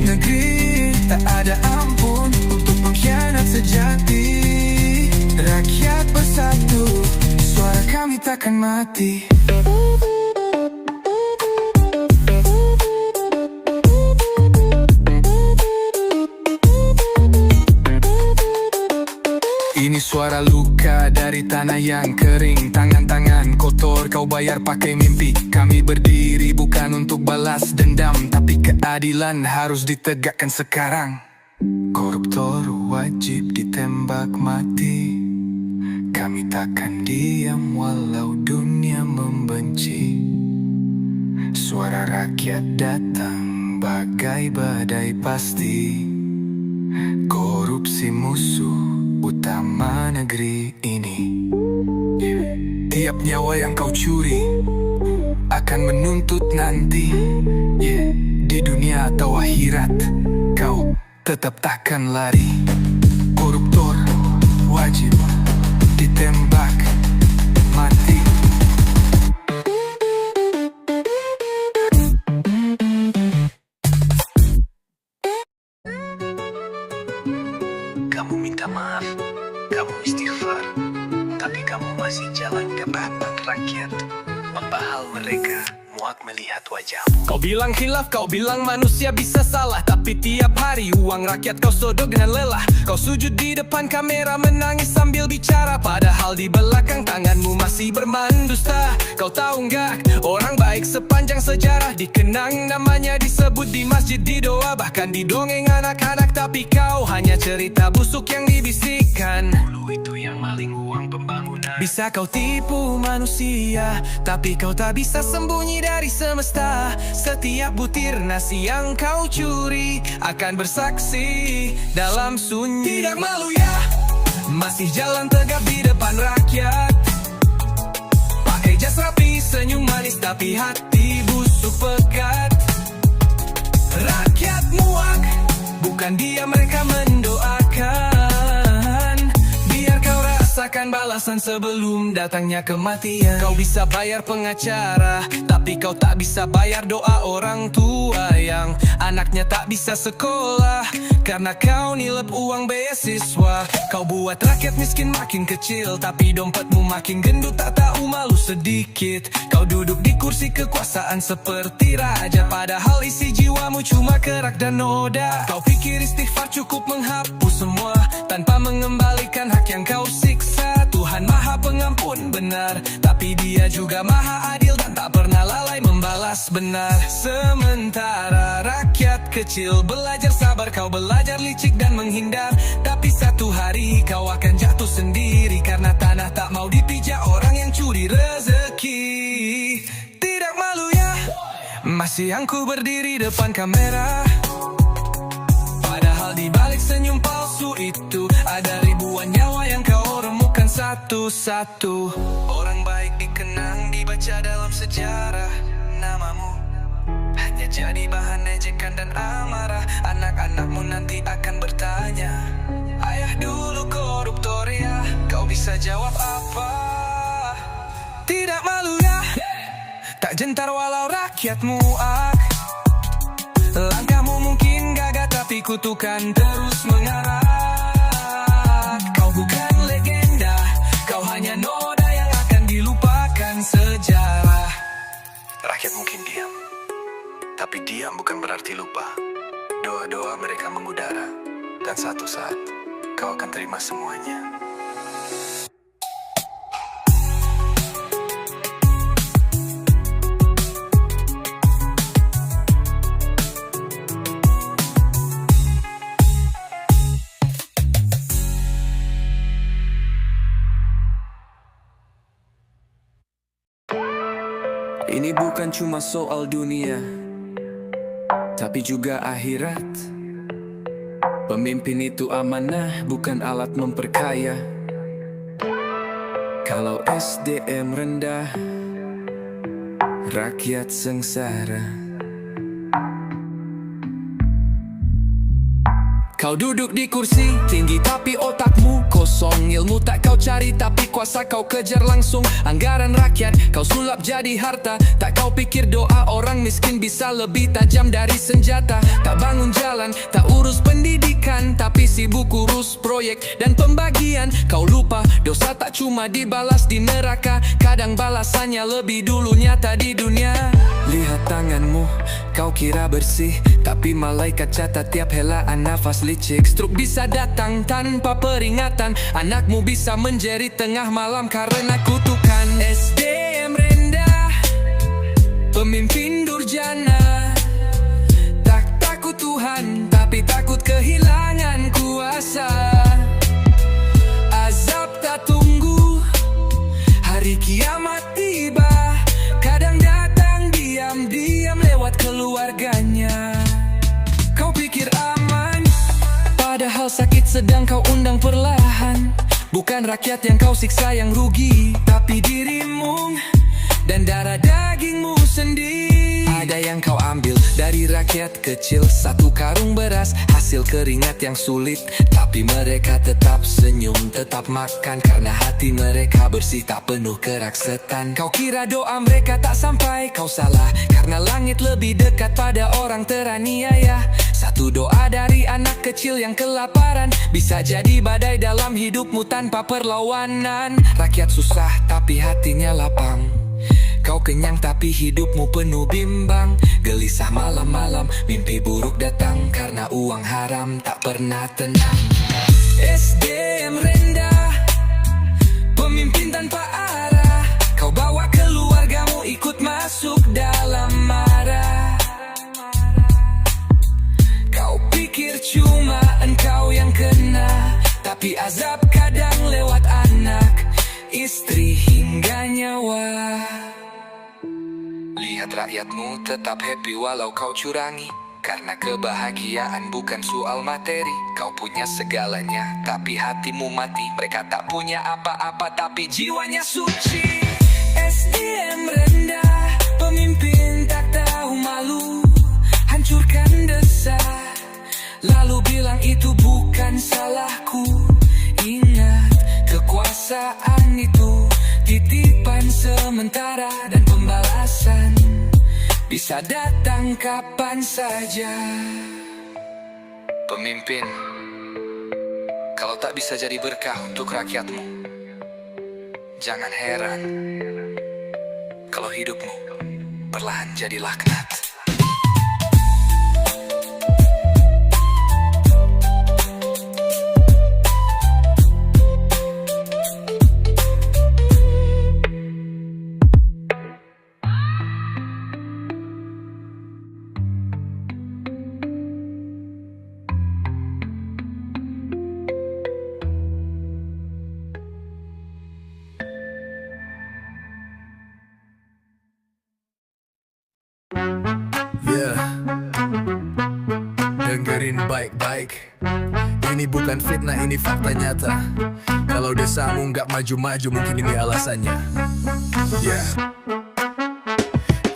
negeri tak ada ampun untuk pengkhianat sejati. Rakyat bersatu, suara kami takkan mati. Ini suara luka dari tanah yang kering. Tangan-tangan kotor kau bayar pakai mimpi. Kami berdiri bukan untuk balas dendam, tapi keadilan harus ditegakkan sekarang. Koruptor wajib ditembak mati. Kami takkan diam walau dunia membenci. Suara rakyat datang bagai badai pasti. Korupsi musuh utama negeri ini. Tiap nyawa yang kau curi akan menuntut nanti. Di dunia atau akhirat kau tetap takkan lari. Koruptor wajib ditembak mati. Kamu minta maaf, kamu istighfar, tapi kamu masih jalan ke depan rakyat. Membahal mereka, muak melihat wajahmu. Kau bilang khilaf, kau bilang manusia bisa salah, tapi tiap hari uang rakyat kau sodok dengan lelah. Kau sujud di depan kamera menangis sambil bicara, padahal di belakang tanganmu masih bermain dusta. Kau tahu nggak, orang baik sepanjang sejarah dikenang namanya, disebut di masjid, di doa, bahkan di dongeng anak-anak. Tapi kau hanya cerita busuk yang dibisikkan. Dulu itu yang maling uang pembangunan. Bisa kau tipu manusia, tapi kau tak bisa sembunyi dari semesta. Setiap butir nasi yang kau curi akan bersaksi dalam sunyi. Tidak malu ya, masih jalan tegap di depan rakyat. Pakai jas rapi, senyum manis, tapi hati busuk pekat. Rakyat muak, bukan dia mereka mendoakan. Biar kau rasakan balasan sebelum datangnya kematian. Kau bisa bayar pengacara, tapi kau tak bisa bayar doa orang tua yang anaknya tak bisa sekolah karena kau nilep uang beasiswa. Kau buat rakyat miskin makin kecil, tapi dompetmu makin gendut, tak tahu malu sedikit. Kau duduk di kursi kekuasaan seperti raja, padahal isi jiwamu cuma kerak dan noda. Kau pikir istighfar cukup menghapus semua tanpa mengembalikan hak yang kau siksa. Tuhan Maha Pengampun benar, tapi Dia juga Maha Adil dan tak pernah lalai membalas benar. Sementara rakyat kecil belajar sabar, kau belajar licik dan menghindar. Tapi satu hari kau akan jatuh sendiri karena tanah tak mau dipijak orang yang curi rezeki. Tidak malu ya, masih aku berdiri depan kamera, padahal di balik senyum palsu itu ada ribuan nyawa yang kau remukan satu-satu. Orang baik dikenang, dibaca dalam sejarah. Namamu hanya jadi bahan ejekan dan amarah. Anak-anakmu nanti akan bertanya, ayah dulu koruptor ya, kau bisa jawab apa? Tidak malu ya, tak gentar walau rakyat muak. Langkahmu mungkin gagah, tapi kutukan terus mengarak. Kau bukan legenda, kau hanya noda yang akan dilupakan sejarah. Rakyat mungkin diam, tapi diam bukan berarti lupa. Doa-doa mereka mengudara, dan satu saat kau akan terima semuanya. Ini bukan cuma soal dunia, tapi juga akhirat. Pemimpin itu amanah, bukan alat memperkaya. Kalau SDM rendah, rakyat sengsara. Kau duduk di kursi tinggi tapi otakmu kosong. Ilmu tak kau cari tapi kuasa kau kejar langsung. Anggaran rakyat kau sulap jadi harta. Tak kau pikir doa orang miskin bisa lebih tajam dari senjata. Tak bangun jalan, tak urus pendidikan, tapi sibuk urus proyek dan pembagian. Kau lupa dosa tak cuma dibalas di neraka, kadang balasannya lebih dulu nyata di dunia. Lihat tanganmu, kau kira bersih, tapi malaikat catat tiap helaan nafas licik. Stroke bisa datang tanpa peringatan. Anakmu bisa menjerit tengah malam karena kutukan. SDM rendah, pemimpin durjana. Tak takut Tuhan, tapi takut kehilangan kuasa. Azab tak tunggu, hari kiamat tiba. Kadang datang diam-diam lewat keluarganya. Kau pikir aman, padahal sakit sedang kau undang perlahan. Bukan rakyat yang kau siksa yang rugi, tapi dirimu dan darah dagingmu sendiri. Ada yang kau ambil dari rakyat kecil, satu karung beras, hasil keringat yang sulit. Tapi mereka tetap senyum, tetap makan, karena hati mereka bersih, tak penuh keraksetan. Kau kira doa mereka tak sampai, kau salah. Karena langit lebih dekat pada orang teraniaya. Satu doa dari anak kecil yang kelaparan bisa jadi badai dalam hidupmu tanpa perlawanan. Rakyat susah tapi hatinya lapang. Kau kenyang tapi hidupmu penuh bimbang. Gelisah malam-malam, mimpi buruk datang, karena uang haram tak pernah tenang. SDM rendah, pemimpin tanpa arah. Kau bawa keluargamu ikut masuk dalam marah. Kau pikir cuma engkau yang kena, tapi azab kadang lewat anak, istri hingga nyawa. Lihat rakyatmu tetap happy walau kau curangi, karena kebahagiaan bukan soal materi. Kau punya segalanya, tapi hatimu mati. Mereka tak punya apa-apa, tapi jiwanya suci. SDM rendah, pemimpin tak tahu malu, hancurkan desa, lalu bilang itu bukan salahku. Ingat, kekuasaan itu titipan sementara, dan pembalasan bisa datang kapan saja. Pemimpin, kalau tak bisa jadi berkah untuk rakyatmu, jangan heran kalau hidupmu perlahan jadi laknat. Dengerin baik-baik, ini bukan fitnah, ini fakta nyata. Kalau desamu nggak maju-maju, mungkin ini alasannya.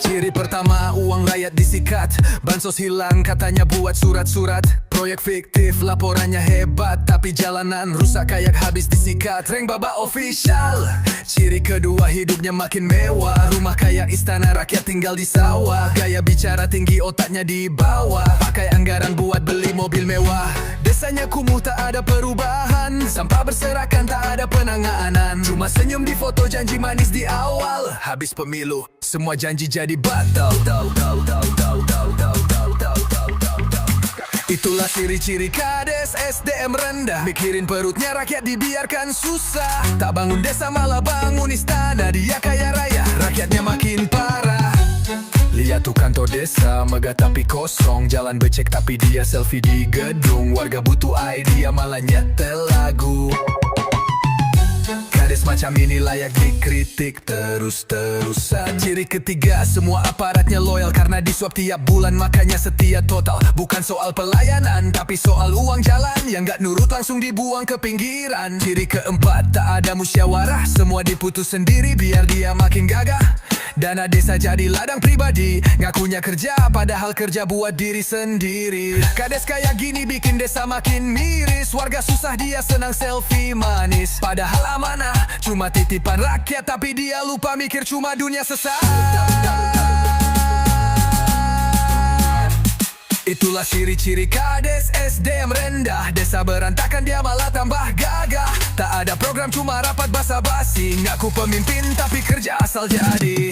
Ciri pertama, uang rakyat disikat. Bansos hilang, katanya buat surat-surat. Proyek fiktif, laporannya hebat, tapi jalanan rusak kayak habis disikat. Reng Baba official. Ciri kedua, hidupnya makin mewah. Rumah kayak istana, rakyat tinggal di sawah. Gaya bicara tinggi, otaknya di bawah. Pakai anggaran buat beli mobil mewah. Desanya kumuh, tak ada perubahan. Sampah berserakan, tak ada penanganan. Cuma senyum di foto, janji manis di awal. Habis pemilu, semua janji jadi batal. Itulah ciri-ciri kades SDM rendah. Mikirin perutnya rakyat dibiarkan susah. Tak bangun desa malah bangun istana. Dia kaya raya, rakyatnya makin parah. Lihat tuh kantor desa, megah tapi kosong. Jalan becek tapi dia selfie di gedung. Warga butuh idea malah nyetel lagu. Kades macam ini layak dikritik terus-terusan. Ciri ketiga, semua aparatnya loyal karena disuap tiap bulan, makanya setia total. Bukan soal pelayanan, tapi soal uang jalan yang gak nurut langsung dibuang ke pinggiran. Ciri keempat, tak ada musyawarah, semua diputus sendiri biar dia makin gagah. Dana desa jadi ladang pribadi, ngakunya kerja padahal kerja buat diri sendiri. Kades kayak gini bikin desa makin miris. Warga susah dia senang selfie manis, padahal amanah cuma titipan rakyat. Tapi dia lupa mikir cuma dunia sesaat. Itulah ciri-ciri kades SDM rendah. Desa berantakan dia malah tambah gagah. Tak ada program cuma rapat basa-basi. Ngaku pemimpin tapi kerja asal jadi.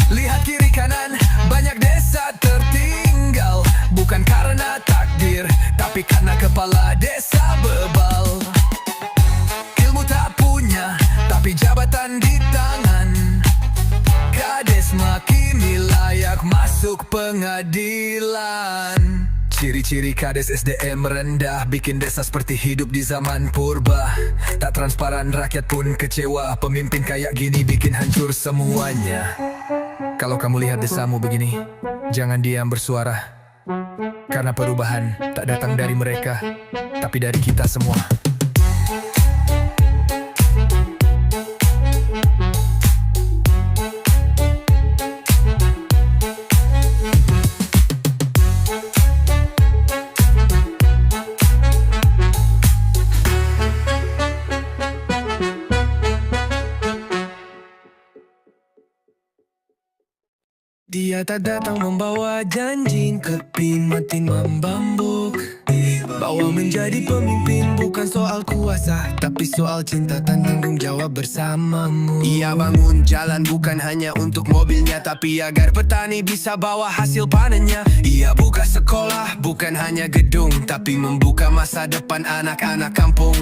Lihat kiri kanan banyak desa tertinggal. Bukan karena takdir tapi karena kepala desa bebal. Ilmu tak punya tapi jabatan di tangan. Kades makini layak masuk pengadilan. Ciri-ciri kades SDM rendah bikin desa seperti hidup di zaman purba. Tak transparan, rakyat pun kecewa. Pemimpin kayak gini bikin hancur semuanya. Kalau kamu lihat desamu begini, jangan diam bersuara. Karena perubahan tak datang dari mereka, tapi dari kita semua. Dia tak datang membawa janji, keping mati membambuk. Bahwa menjadi pemimpin bukan soal kuasa, tapi soal cinta dan tanggung jawab bersamamu. Ia bangun jalan bukan hanya untuk mobilnya, tapi agar petani bisa bawa hasil panennya. Ia buka sekolah bukan hanya gedung, tapi membuka masa depan anak-anak kampung.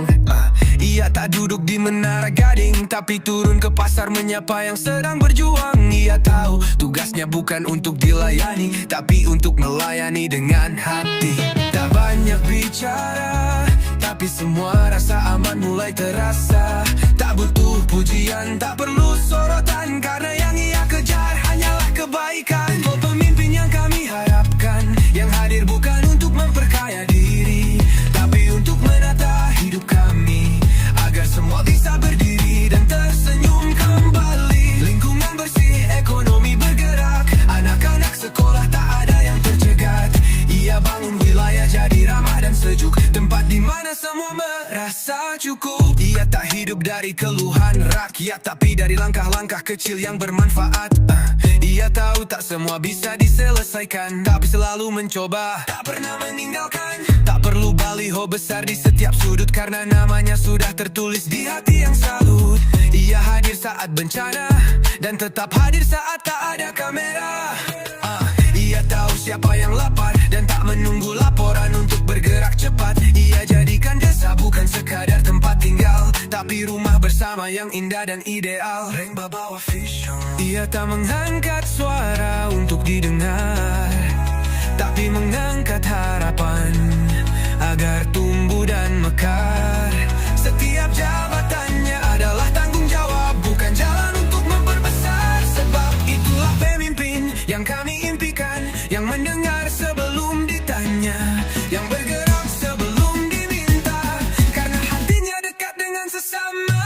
Ia tak duduk di menara gading, tapi turun ke pasar menyapa yang sedang berjuang. Ia tahu tugasnya bukan untuk dilayani, tapi untuk melayani dengan hati. Tak banyak bicara, tapi semua rasa aman mulai terasa. Tak butuh pujian, tak perlu sorotan, karena yang ia kejar hanyalah kebaikan. Oh, pemimpin yang kami harapkan, yang hadir bukan untuk memperkaya diri, tapi untuk menata hidup kami, agar semua bisa berdiri dan tersenyum kembali. Lingkungan bersih, ekonomi bergerak, anak-anak sekolah tak ada yang tercegat. Ia bangun wilayah jadi ramah dan sejuk, tempat di mana semua merasa cukup. Ia tak hidup dari keluhan rakyat, tapi dari langkah-langkah kecil yang bermanfaat. Ia tahu tak semua bisa diselesaikan, tapi selalu mencoba, tak pernah meninggalkan. Tak perlu baliho besar di setiap sudut, karena namanya sudah tertulis di hati yang salut. Ia hadir saat bencana, dan tetap hadir saat tak ada kamera. Ia tahu siapa yang lapar, dan tak menunggu laporan untuk bergerak cepat. Ia jadikan desa bukan sekadar tempat tinggal, tapi rumah bersama yang indah dan ideal. Bawa vision. Ia tak mengangkat suara untuk didengar, tapi mengangkat harapan agar tumbuh dan mekar. Setiap jabatannya adalah tanggung jawab, bukan jalan untuk memperbesar. Sebab itulah pemimpin yang kami impikan, yang mendengar sebelum ditanya, yang bergerak sebelum diminta, karena hatinya dekat dengan sesama.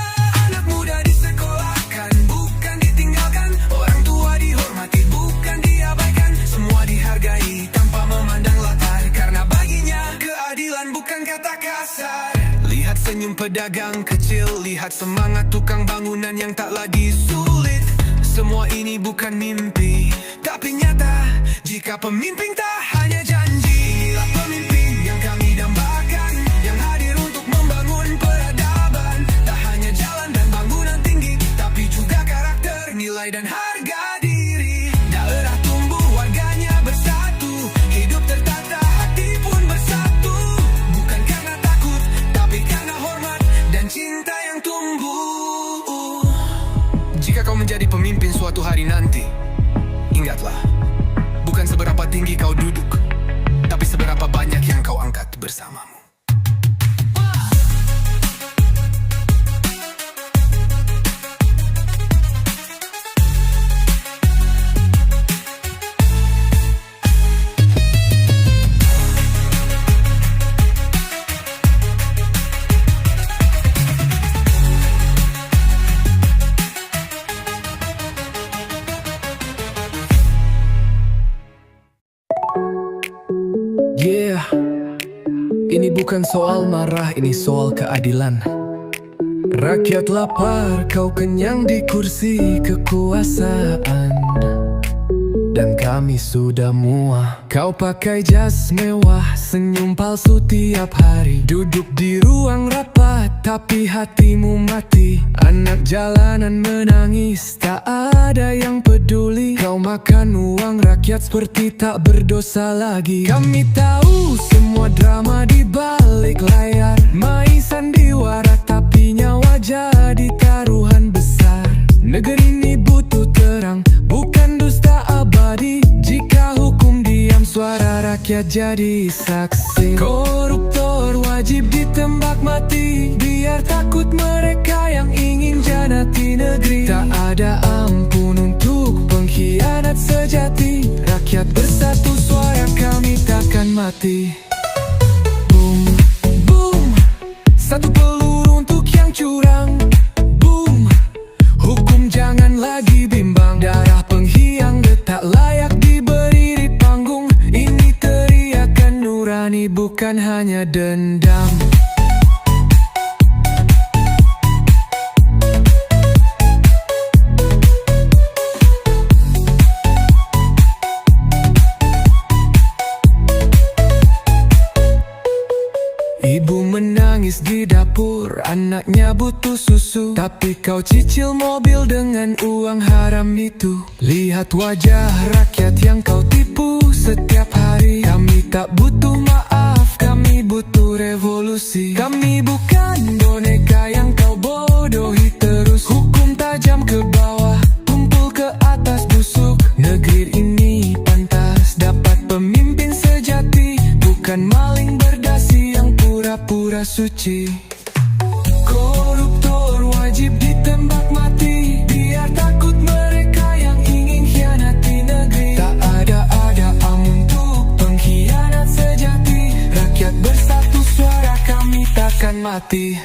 Anak muda disekolahkan, bukan ditinggalkan. Orang tua dihormati, bukan diabaikan. Semua dihargai tanpa memandang latar, karena baginya keadilan bukan kata kasar. Lihat senyum pedagang kecil, lihat semangat tukang bangunan yang tak lagi sulit. Semua ini bukan mimpi, tapi nyata. Jika pemimpin tak hanya janji, inilah pemimpin yang kami dambakan, yang hadir untuk membangun peradaban. Tak hanya jalan dan bangunan tinggi, tapi juga karakter, nilai dan harga diri. Daerah tumbuh, warganya bersatu, hidup tertata, hati pun bersatu. Bukan karena takut, tapi karena hormat dan cinta yang tumbuh. Jika kau menjadi pemimpin suatu hari nanti, ingatlah, bukan seberapa tinggi kau duduk, tapi seberapa banyak yang kau angkat bersamamu. Yeah, ini bukan soal marah, ini soal keadilan. Rakyat lapar, kau kenyang di kursi kekuasaan, dan kami sudah muak. Kau pakai jas mewah, senyum palsu tiap hari, duduk di ruang rapat, tapi hatimu mati. Anak jalanan menangis, tak ada yang peduli. Kau makan uang rakyat seperti tak berdosa lagi. Kami tahu semua drama di balik layar, main sandiwara tapi nyawa jadi taruhan besar. Negeri ini butuh terang, bukan dusta abadi. Jika hukum diam, suara rakyat jadi saksi. Koruptor wajib ditembak mati, biar takut mereka yang ingin janati negeri. Tak ada ampun untuk pengkhianat sejati. Rakyat bersatu, suara kami takkan mati. Boom, boom, satu peluru untuk yang curang. Boom, hukum jangan lagi bimbang. Darah penghiang tak layak diberi di panggung. Ini teriakan nurani, bukan hanya dendam. Ibu menangis di dapur, anaknya butuh susu, tapi kau cicil mobil dengan uang haram itu. Lihat wajah rakyat yang kau tipu setiap hari. Kami tak butuh maaf, kami butuh revolusi. Kami bukan boneka yang kau bodohi terus. Hukum tajam ke bawah, tumpul ke atas busuk. Negeri ini pantas dapat pemimpin sejati, bukan maling berdasi yang pura-pura suci. Koruptor wajib ditembak mati, biar takut mereka yang ingin khianati negeri. Tak ada amun untuk pengkhianat sejati. Rakyat bersatu, suara kami takkan mati.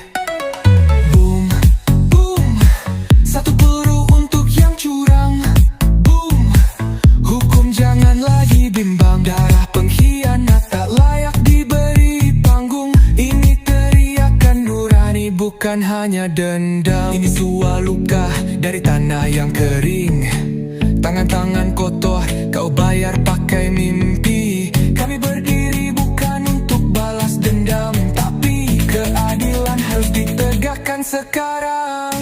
Boom, boom, satu peluru untuk yang curang. Boom, hukum jangan lagi bimbang. Darah pengkhianat tak layak diberi panggung. Ini teriakan nurani, bukan hanya dendam. Ini suah luka dari tanah yang kering. Tangan-tangan kotor kau bayar pakai mimpi. Kami berdiri bukan untuk balas dendam, tapi keadilan harus ditegakkan sekarang.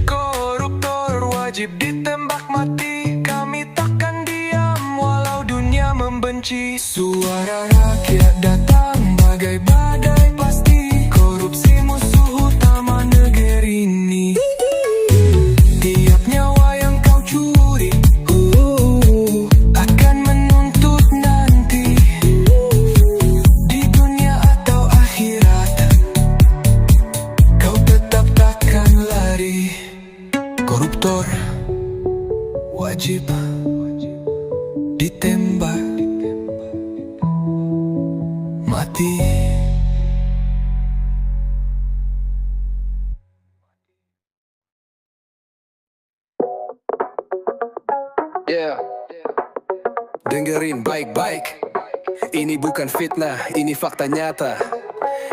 Koruptor wajib ditembak mati, kami takkan diam walau dunia membenci. Suara rakyat datang bagai badai pasti, korupsi musuh utama negeri ini. Tiap nyawa yang kau curi akan menuntut nanti, di dunia atau akhirat. Kau tetap takkan lari. Koruptor wajib ditembak mati. Yeah. Dengerin baik-baik, ini bukan fitnah, ini fakta nyata.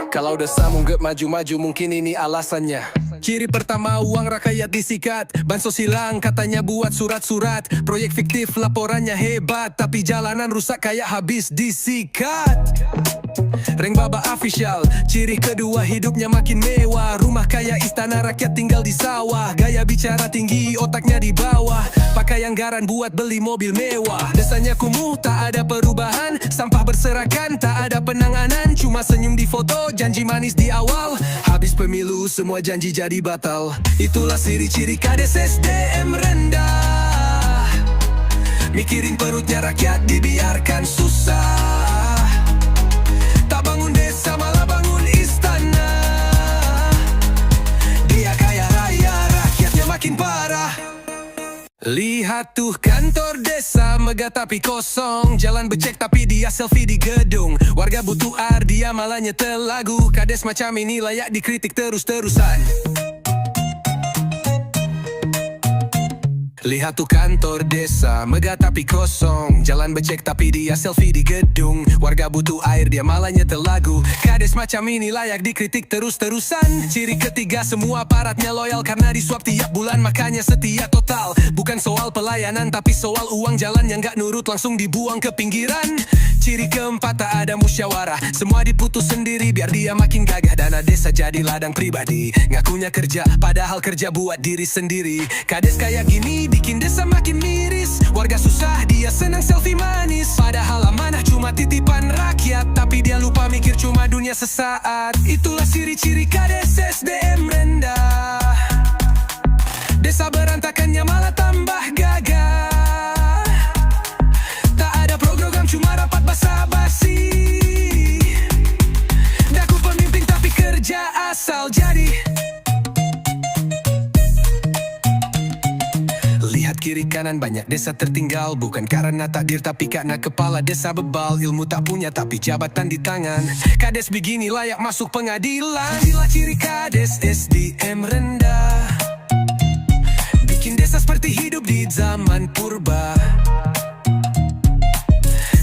Kalau udah sambung gak maju-maju, mungkin ini alasannya. Ciri pertama, uang rakyat disikat. Bansos hilang, katanya buat surat-surat. Proyek fiktif, laporannya hebat, tapi jalanan rusak kayak habis disikat. Reng Baba official. Ciri kedua, hidupnya makin mewah. Rumah kaya, istana rakyat tinggal di sawah. Gaya bicara tinggi, otaknya di bawah. Pakai anggaran buat beli mobil mewah. Desanya kumuh, tak ada perubahan. Sampah berserakan, tak ada penanganan. Cuma senyum di foto, janji manis di awal. Habis pemilu, semua janji jadi batal. Itulah ciri-ciri Kades SDM rendah. Mikirin perutnya rakyat, dibiarkan susah. Tak bangun desa, malah bangun istana. Dia kaya raya, rakyatnya makin parah. Lihat tuh kantor desa megah tapi kosong. Jalan becek tapi dia selfie di gedung. Warga butuh air, dia malah nyetel lagu. Kades macam ini layak dikritik terus-terusan. Lihat tuh kantor desa, megah tapi kosong. Jalan becek tapi dia selfie di gedung. Warga butuh air, dia malah nyetel lagu. Kades macam ini layak dikritik terus-terusan. Ciri ketiga, semua aparatnya loyal karena disuap tiap bulan, makanya setia total. Bukan soal pelayanan tapi soal uang, jalan yang gak nurut langsung dibuang ke pinggiran. Ciri keempat, tak ada musyawarah, semua diputus sendiri biar dia makin gagah. Dana desa jadi ladang pribadi, ngakunya kerja padahal kerja buat diri sendiri. Kades kayak gini bikin desa makin miris. Warga susah, dia senang selfie manis. Padahal amanah cuma titipan rakyat, tapi dia lupa mikir cuma dunia sesaat. Itulah ciri-ciri kades SDM rendah. Desa berantakannya malah tambah gagah. Tak ada program cuma rapat basa-basi. Daku pemimpin tapi kerja asal jadi. Lihat kiri kanan banyak desa tertinggal, bukan karena takdir tapi karena kepala desa bebal. Ilmu tak punya tapi jabatan di tangan. Kades begini layak masuk pengadilan. Inilah ciri kades SDM rendah, bikin desa seperti hidup di zaman purba.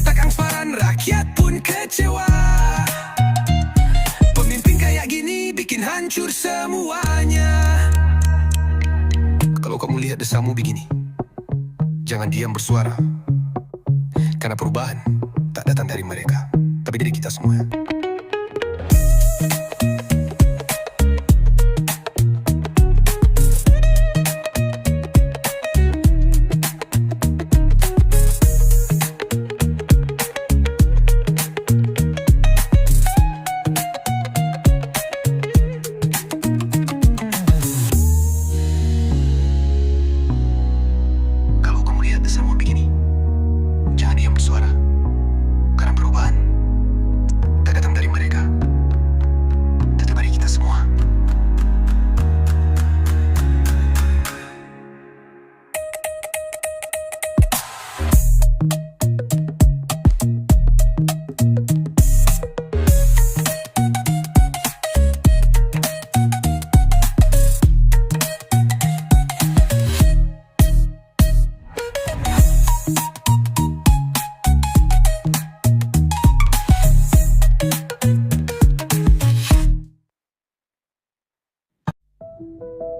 Tak transparan, rakyat pun kecewa. Pemimpin kayak gini bikin hancur semuanya. Kalau kamu lihat desamu begini, jangan diam bersuara. Karena perubahan tak datang dari mereka, tapi dari kita semua.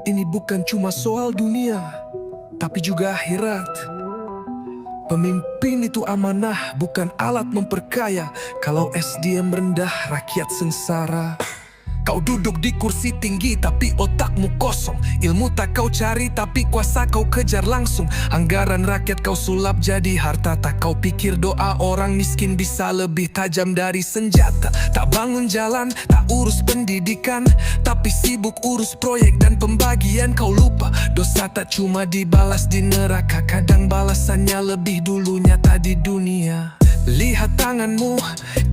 Ini bukan cuma soal dunia, tapi juga akhirat. Pemimpin itu amanah, bukan alat memperkaya. Kalau SDM rendah, rakyat sengsara. Kau duduk di kursi tinggi tapi otakmu kosong. Ilmu tak kau cari tapi kuasa kau kejar langsung. Anggaran rakyat kau sulap jadi harta. Tak kau pikir doa orang miskin bisa lebih tajam dari senjata. Tak bangun jalan, tak urus pendidikan, tapi sibuk urus proyek dan pembagian. Kau lupa dosa tak cuma dibalas di neraka, kadang balasannya lebih dulu nyata di dunia. Lihat tanganmu,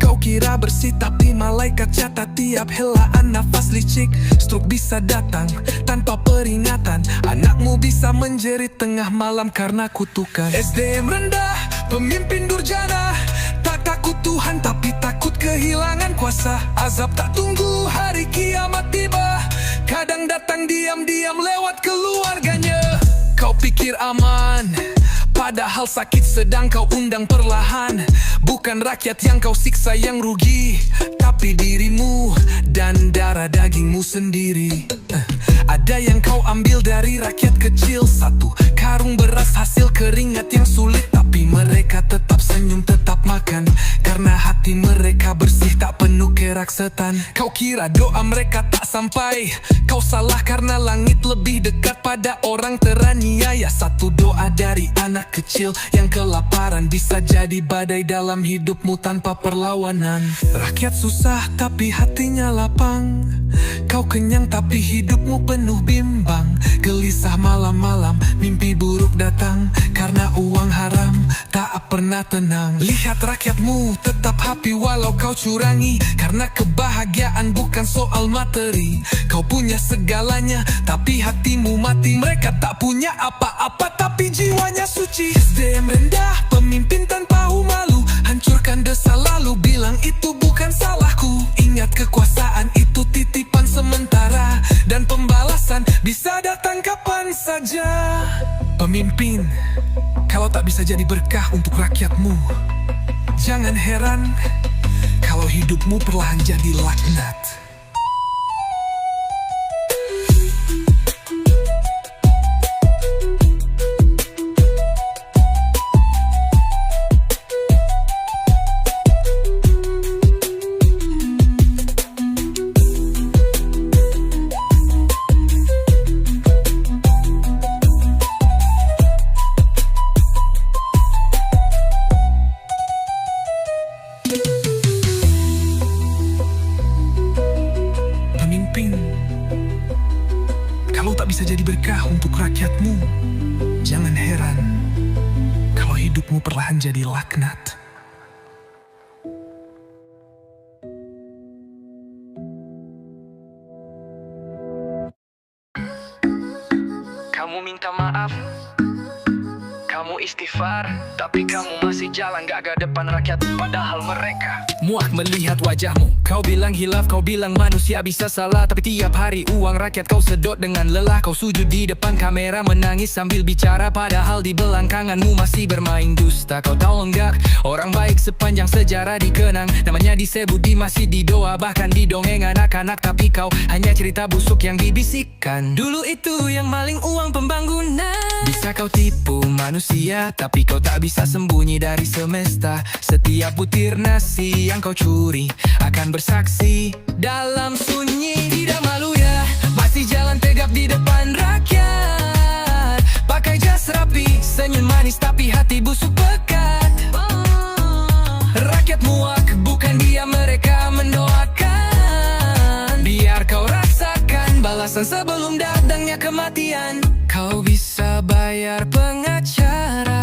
kau kira bersih tapi malaikat catat tiap helaan nafas licik. Stroke bisa datang tanpa peringatan, anakmu bisa menjerit tengah malam karena kutukan. SDM rendah, pemimpin durjana, tak takut Tuhan tapi takut kehilangan kuasa. Azab tak tunggu hari kiamat tiba, kadang datang diam-diam lewat keluarganya. Kau pikir aman, padahal sakit sedang kau undang perlahan. Bukan rakyat yang kau siksa yang rugi, tapi dirimu dan darah dagingmu sendiri. Ada yang kau ambil dari rakyat kecil, satu karung beras hasil keringat yang sulit, tapi mereka tetap senyum, tetap makan, karena hati mereka bersih tak penuh keraksetan. Kau kira doa mereka tak sampai, kau salah karena langit lebih dekat pada orang teraniaya. Satu doa dari anak kecil yang kelaparan bisa jadi badai dalam hidupmu tanpa perlawanan. Rakyat susah tapi hatinya lapang, kau kenyang tapi hidupmu penuh bimbang. Gelisah malam-malam, mimpi buruk datang, karena uang haram tak pernah tenang. Lihat rakyatmu tetap happy walau kau curangi, karena kebahagiaan bukan soal materi. Kau punya segalanya tapi hatimu mati. Mereka tak punya apa-apa tapi jiwanya suci. SDM rendah, pemimpin tanpa malu, hancurkan desa lalu bilang itu bukan salahku. Ingat kekuasaan itu titipan sementara, dan pembalasan bisa datang kapan saja. Pemimpin, kalau tak bisa jadi berkah untuk rakyatmu, jangan heran kalau hidupmu perlahan jadi laknat. Pemimpin, kalau tak bisa jadi berkah untuk rakyatmu, jangan heran kalau hidupmu perlahan jadi laknat. Kamu minta maaf, kamu istighfar, tapi kamu masih jalan gagah depan rakyat. Padahal mereka muak melihat wajahmu. Kau bilang hilaf, kau bilang manusia bisa salah, tapi tiap hari uang rakyat kau sedot dengan lelah. Kau sujud di depan kamera menangis sambil bicara, padahal di belakangmu masih bermain dusta. Kau tahu enggak, orang baik sepanjang sejarah dikenang, namanya disebut di masjid, di doa, bahkan di dongeng anak-anak. Tapi kau hanya cerita busuk yang dibisikkan. Dulu itu yang maling uang pembangunan. Bisa kau tipu manusia, tapi kau tak bisa sembunyi dari semesta. Setiap butir nasi yang kau curi akan bersaksi dalam sunyi. Tidak malu ya, masih jalan tegap di depan rakyat. Pakai jas rapi, senyum manis, tapi hati busuk pekat. Rakyat muak, bukan dia, mereka mendoakan. Biar kau rasakan balasan sebelum datangnya kematian. Kau bisa bayar pengacara,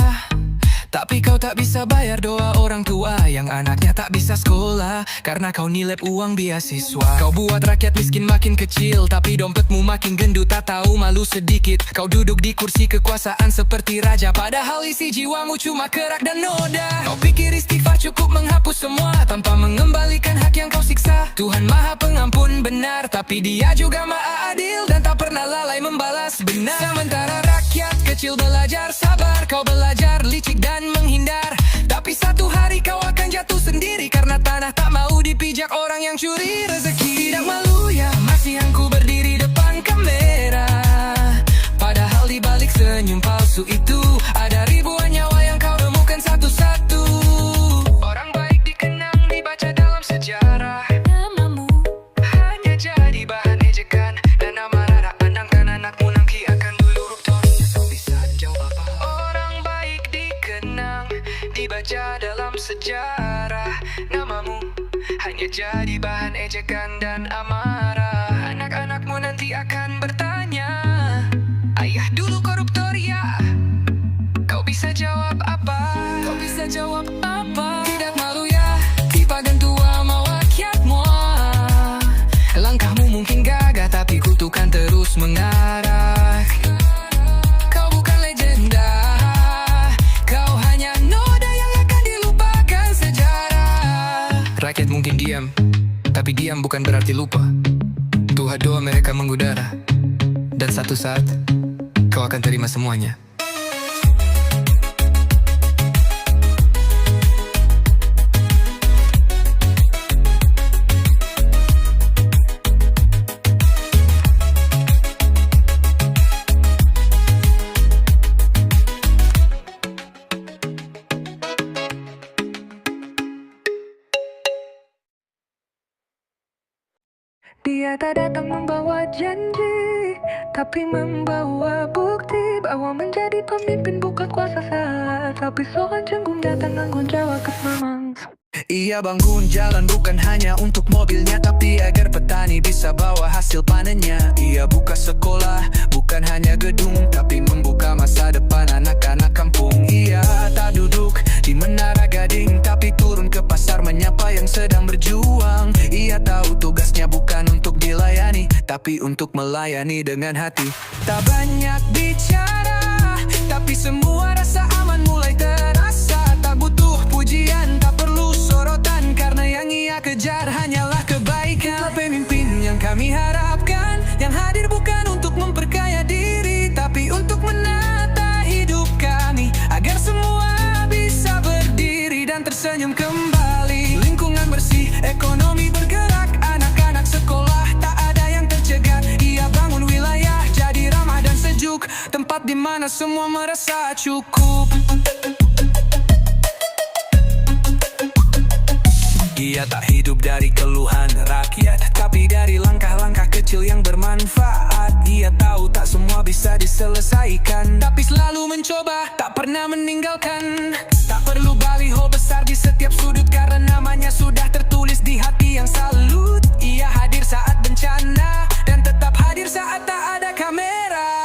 tapi kau tak bisa bayar doa orang tua yang anaknya tak bisa sekolah karena kau nilep uang beasiswa. Kau buat rakyat miskin makin kecil, tapi dompetmu makin gendut, tak tahu malu sedikit. Kau duduk di kursi kekuasaan seperti raja, padahal isi jiwamu cuma kerak dan noda. Kau pikir istighfar cukup menghapus semua tanpa mengembalikan hak yang kau siksa. Tuhan Maha Pengampun benar, tapi Dia juga Maha Adil dan tak pernah lalai membalas benar. Sementara rakyat kecil belajar sabar, kau belajar licik dan menghindar. Tapi satu hari kau akan jatuh sendiri karena tanah tak mau dipijak orang yang curi rezeki. Tidak malu ya, masih aku berdiri depan kamera, padahal di balik senyum palsu itu ada ribuan nyawa yang kau remukan satu-satu. Orang baik dikenang, dibaca dalam sejarah. Namamu hanya jadi bahan ejekan, dan amarah anak-anakmu nanti akan koruptor. Kau bisa jawab apa? Orang baik dikenang, dibaca dalam sejarah. Namamu hanya jadi bahan ejekan dan amarah. Anak-anakmu nanti akan bertanya, ayah dulu koruptor ya? Kau bisa jawab apa? Kau bisa jawab apa? Tidak malu ya, dipandang tua mau rakyatmu. Langkahmu mungkin gagah, tapi kutukan terus mengarah. Kau bukan legenda, kau hanya noda yang akan dilupakan sejarah. Rakyat mungkin diam, tapi diam bukan berarti lupa. Tuhan doa mereka mengudara, dan satu saat kau akan terima semuanya. Dia tak datang membawa janji, tapi membawa bukti bahwa menjadi pemimpin bukan kuasa saat, tapi seorang cenggung datang tanggung jawab keselamatan. Ia bangun jalan bukan hanya untuk mobilnya, tapi agar petani bisa bawa hasil panennya. Ia buka sekolah, bukan hanya gedung, tapi membuka masa depan anak-anak kampung. Ia tak duduk di menara gading, tapi turun ke pasar menyapa yang sedang berjuang. Ia tahu tugasnya bukan untuk dilayani, tapi untuk melayani dengan hati. Tak banyak bicara, tapi semua rasa aman mulai terasa. Tak butuh pujian, tak perlu sorotan, karena yang ia kejar hanyalah kebaikan. Pemimpin yang kami harapkan, yang hadir bukan untuk memperkaya diri, tapi untuk menata hidup mana semua merasa cukup. Ia tak hidup dari keluhan rakyat, tapi dari langkah-langkah kecil yang bermanfaat. Ia tahu tak semua bisa diselesaikan, tapi selalu mencoba, tak pernah meninggalkan. Tak perlu baliho besar di setiap sudut, karena namanya sudah tertulis di hati yang salut. Ia hadir saat bencana, dan tetap hadir saat tak ada kamera.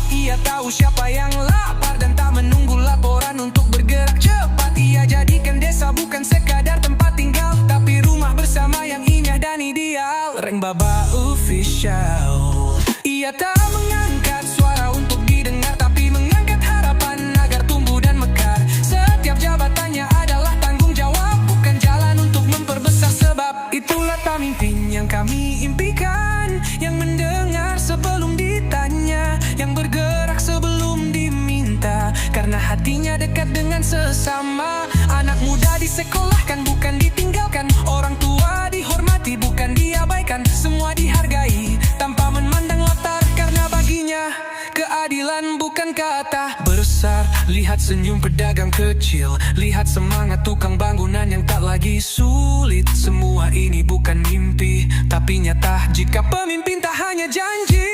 Ia tahu siapa yang lapar, dan tak menunggu laporan untuk bergerak cepat. Ia jadikan desa bukan sekadar tempat tinggal, tapi rumah bersama yang indah dan ideal. Reng Baba Official. Ia tak mengangkat suara untuk didengar, tapi mengangkat harapan agar tumbuh dan mekar. Setiap jabatannya adalah tanggung jawab, bukan jalan untuk memperbesar. Sebab itulah pemimpin yang kami impikan, yang mendengar sebelum ditanya, yang bergerak sebelum diminta, karena hatinya dekat dengan sesama. Anak muda disekolahkan, bukan ditinggalkan. Orang tua dihormati, bukan diabaikan. Semua dihargai, tanpa memandang latar, karena baginya keadilan bukan kata besar. Lihat senyum pedagang kecil, lihat semangat tukang bangunan yang tak lagi sulit. Semua ini bukan mimpi, tapi nyata jika pemimpin tak hanya janji.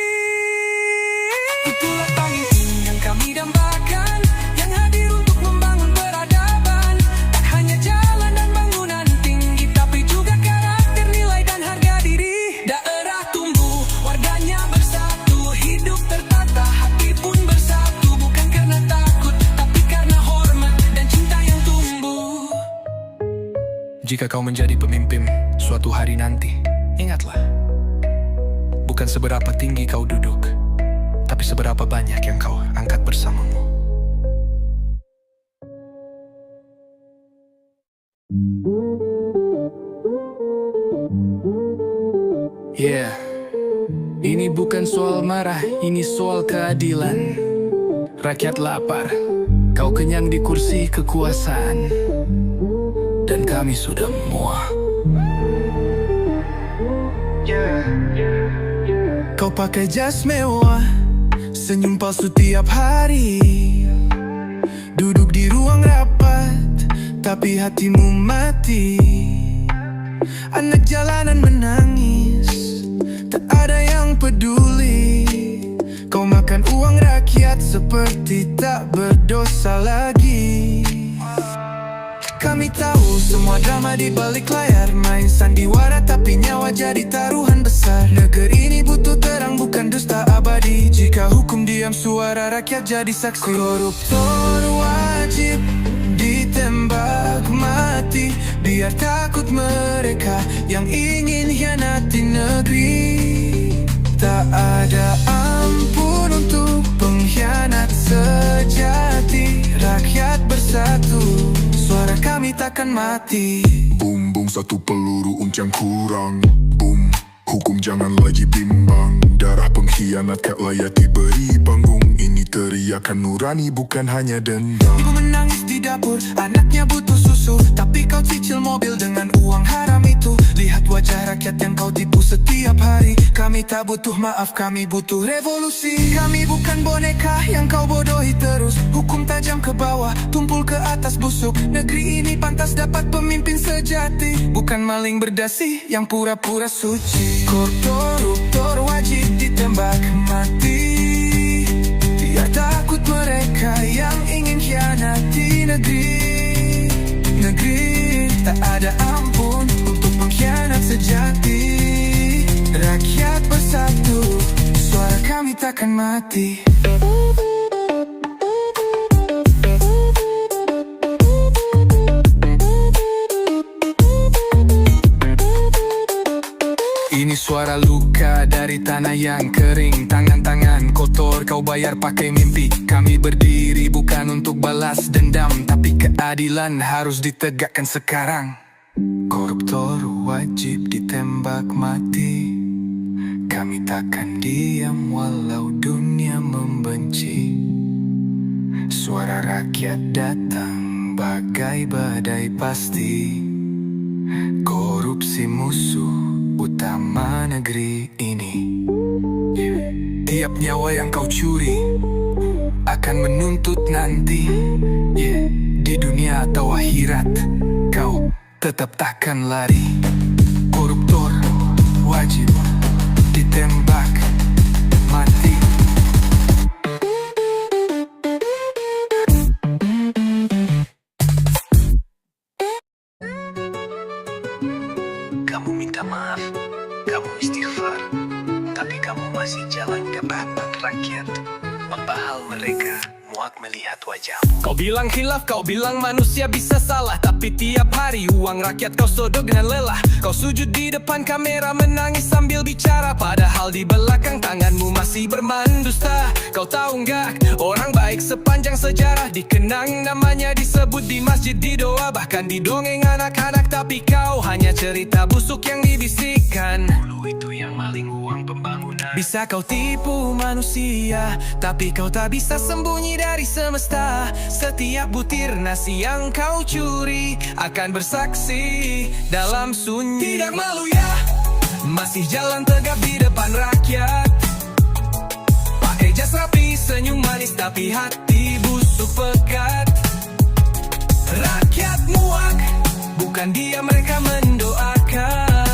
Itulah pemimpin yang kami dambakan, yang hadir untuk membangun peradaban. Tak hanya jalan dan bangunan tinggi, tapi juga karakter, nilai dan harga diri. Daerah tumbuh, warganya bersatu, hidup tertata, hati pun bersatu. Bukan karena takut, tapi karena hormat dan cinta yang tumbuh. Jika kau menjadi pemimpin suatu hari nanti, ingatlah, bukan seberapa tinggi kau duduk, tapi seberapa banyak yang kau angkat bersamamu. Yeah, ini bukan soal marah, ini soal keadilan. Rakyat lapar, kau kenyang di kursi kekuasaan, dan kami sudah muak. Kau pakai jas mewah, senyum palsu tiap hari, duduk di ruang rapat, tapi hatimu mati. Anak jalanan menangis, tak ada yang peduli. Kau makan uang rakyat seperti tak berdosa lagi. Kami tahu semua drama di balik layar, main sandiwara tapi nyawa jadi taruhan besar. Negeri ini butuh terang, bukan dusta abadi. Jika hukum diam, suara rakyat jadi saksi. Koruptor wajib ditembak mati, biar takut mereka yang ingin hianati negeri. Tak ada ampun untuk pengkhianat sejati. Rakyat bersatu, suara kami takkan mati. Boom, boom, satu peluru uncang kurang. Boom, hukum jangan lagi bimbang. Darah pengkhianat tak layak diberi panggung. Ini teriakan nurani, bukan hanya dendam. Ibu menangis di dapur, anaknya butuh susu, tapi kau cicil mobil dengan uang haram itu. Lihat wajah rakyat yang kau tipu setiap hari. Kami tak butuh maaf, kami butuh revolusi. Kami bukan boneka yang kau bodohi terus. Hukum tajam ke bawah, tumpul ke atas busuk. Negeri ini pantas dapat pemimpin sejati, bukan maling berdasi yang pura-pura suci. Koruptor wajib ditembak mati, biar takut mereka yang ingin khianati negeri. Negeri tak ada ampun untuk pengkhianat sejati. Rakyat bersatu, suara kami takkan mati. Ini suara luka dari tanah yang kering. Tangan-tangan kotor kau bayar pakai mimpi. Kami berdiri bukan untuk balas dendam, tapi keadilan harus ditegakkan sekarang. Koruptor wajib ditembak mati. Kami takkan diam walau dunia membenci. Suara rakyat datang bagai badai pasti. Korupsi musuh utama negeri ini. Tiap nyawa yang kau curi akan menuntut nanti. Di dunia atau akhirat, kau tetap takkan lari. Koruptor wajib ditembak mati. Kamu minta maaf, kamu istighfar, tapi kamu masih jalan ke bahan rakyat. Membahal mereka, muak melihat wajahmu. Kau bilang khilaf, kau bilang manusia bisa salah, tapi tiap hari uang rakyat kau sodok dengan lelah. Kau sujud di depan kamera menangis sambil bicara, padahal di belakang tanganmu masih bermandusta. Kau tahu nggak, orang baik sepanjang sejarah dikenang namanya, disebut di masjid, di doa, bahkan di dongeng anak-anak. Tapi kau hanya cerita busuk yang dibisikkan. Dulu itu yang maling uang pembangunan. Bisa kau tipu manusia, tapi kau tak bisa sembunyi dari semesta. Setiap butir nasi yang kau curi akan bersaksi dalam sunyi. Tidak malu ya, masih jalan tegap di depan rakyat. Pakai jas rapi, senyum manis, tapi hati busuk pekat. Rakyat muak, bukan dia mereka mendoakan.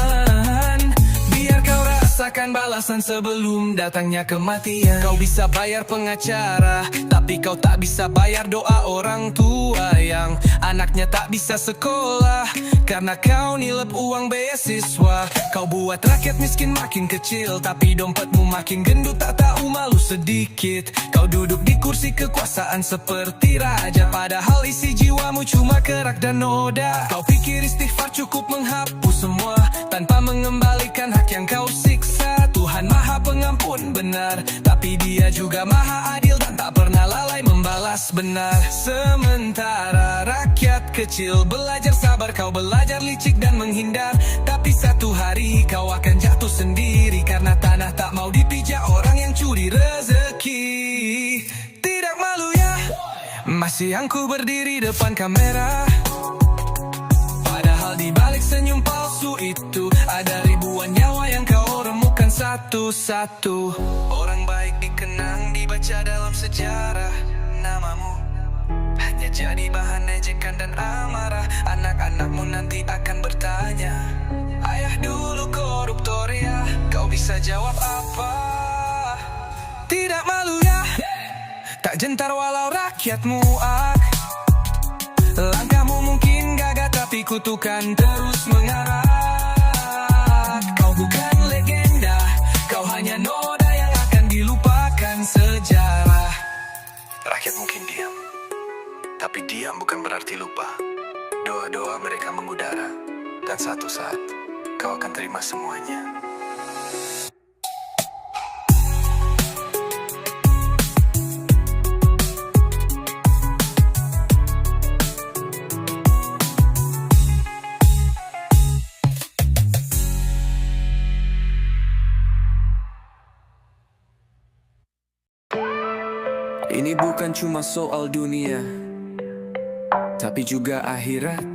Biar kau rasakan balasan sebelum datangnya kematian. Kau bisa bayar pengacara, tapi kau tak bisa bayar doa orang tua yang anaknya tak bisa sekolah karena kau nilep uang beasiswa. Kau buat rakyat miskin makin kecil, tapi dompetmu makin gendut, tak tahu malu sedikit. Kau duduk di kursi kekuasaan seperti raja, padahal isi jiwamu cuma kerak dan noda. Kau pikir istighfar cukup menghapus semua tanpa mengembalikan hak yang kau siksa. Tuhan Maha Pengampun benar, tapi Dia juga Maha Adil dan tak pernah lalai membalas benar. Sementara rakyat kecil belajar sabar, kau belajar licik dan menghindar. Tapi satu hari kau akan jatuh sendiri karena tanah tak mau dipijak orang yang curi rezeki. Tidak malu ya, masih angku berdiri depan kamera, padahal di balik senyum palsu itu ada ribuan nyawa yang kau remukan satu-satu. Orang baik dikenang, dibaca dalam sejarah. Namamu hanya jadi bahan ejekan dan amarah. Anak-anakmu nanti akan bertanya, ayah dulu koruptor ya. Kau bisa jawab apa? Tidak malu ya, tak gentar walau rakyat muak. Langkahmu mungkin gagah, tapi kutukan terus mengarak. Kau bukan legenda, kau hanya noda yang akan dilupakan sejarah. Rakyat mungkin diam, tapi diam bukan berarti lupa. Doa-doa mereka mengudara, dan satu saat kau akan terima semuanya. Ini bukan cuma soal dunia, tapi juga akhirat.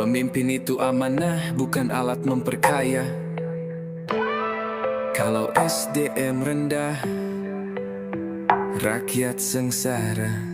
Pemimpin itu amanah, bukan alat memperkaya. Kalau SDM rendah, rakyat sengsara.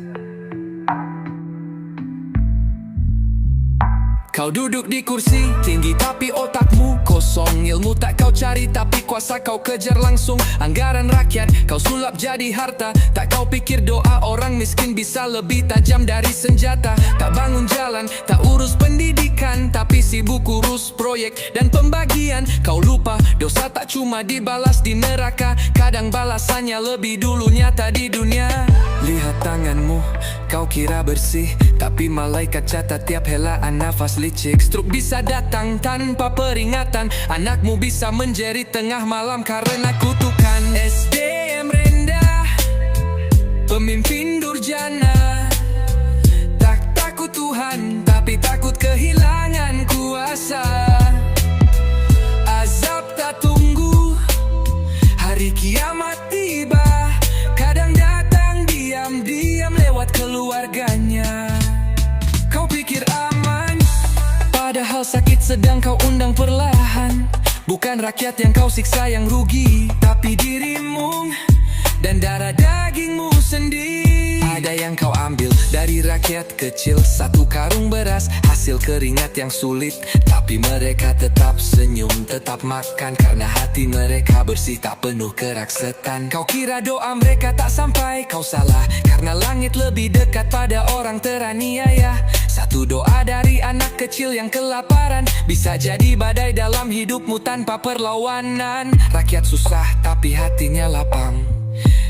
Kau duduk di kursi tinggi tapi otakmu kosong. Ilmu tak kau cari tapi kuasa kau kejar langsung. Anggaran rakyat kau sulap jadi harta. Tak kau pikir doa orang miskin bisa lebih tajam dari senjata. Tak bangun jalan, tak urus pendidikan, tapi sibuk urus proyek dan pembagian. Kau lupa dosa tak cuma dibalas di neraka, kadang balasannya lebih dulu nyata di dunia. Lihat tanganmu, kau kira bersih, tapi malaikat catat tiap helaan nafas licik. Stroke bisa datang tanpa peringatan, anakmu bisa menjerit tengah malam karena kutukan. SDM rendah, pemimpin durjana. Tak takut Tuhan, tapi takut kehilangan kuasa. Azab tak tunggu, hari kiamat tiba. Kadang datang diam-diam lewat keluarganya. Kau pikir aman, padahal sakit sedang kau undang perlahan. Bukan rakyat yang kau siksa yang rugi, tapi dirimu. dan darah dagingmu sendiri. Ada yang kau ambil dari rakyat kecil, satu karung beras hasil keringat yang sulit. Tapi mereka tetap senyum, tetap makan, karena hati mereka bersih, tak penuh keraksetan. Kau kira doa mereka tak sampai, kau salah, karena langit lebih dekat pada orang teraniaya. Satu doa dari anak kecil yang kelaparan bisa jadi badai dalam hidupmu tanpa perlawanan. Rakyat susah tapi hatinya lapang,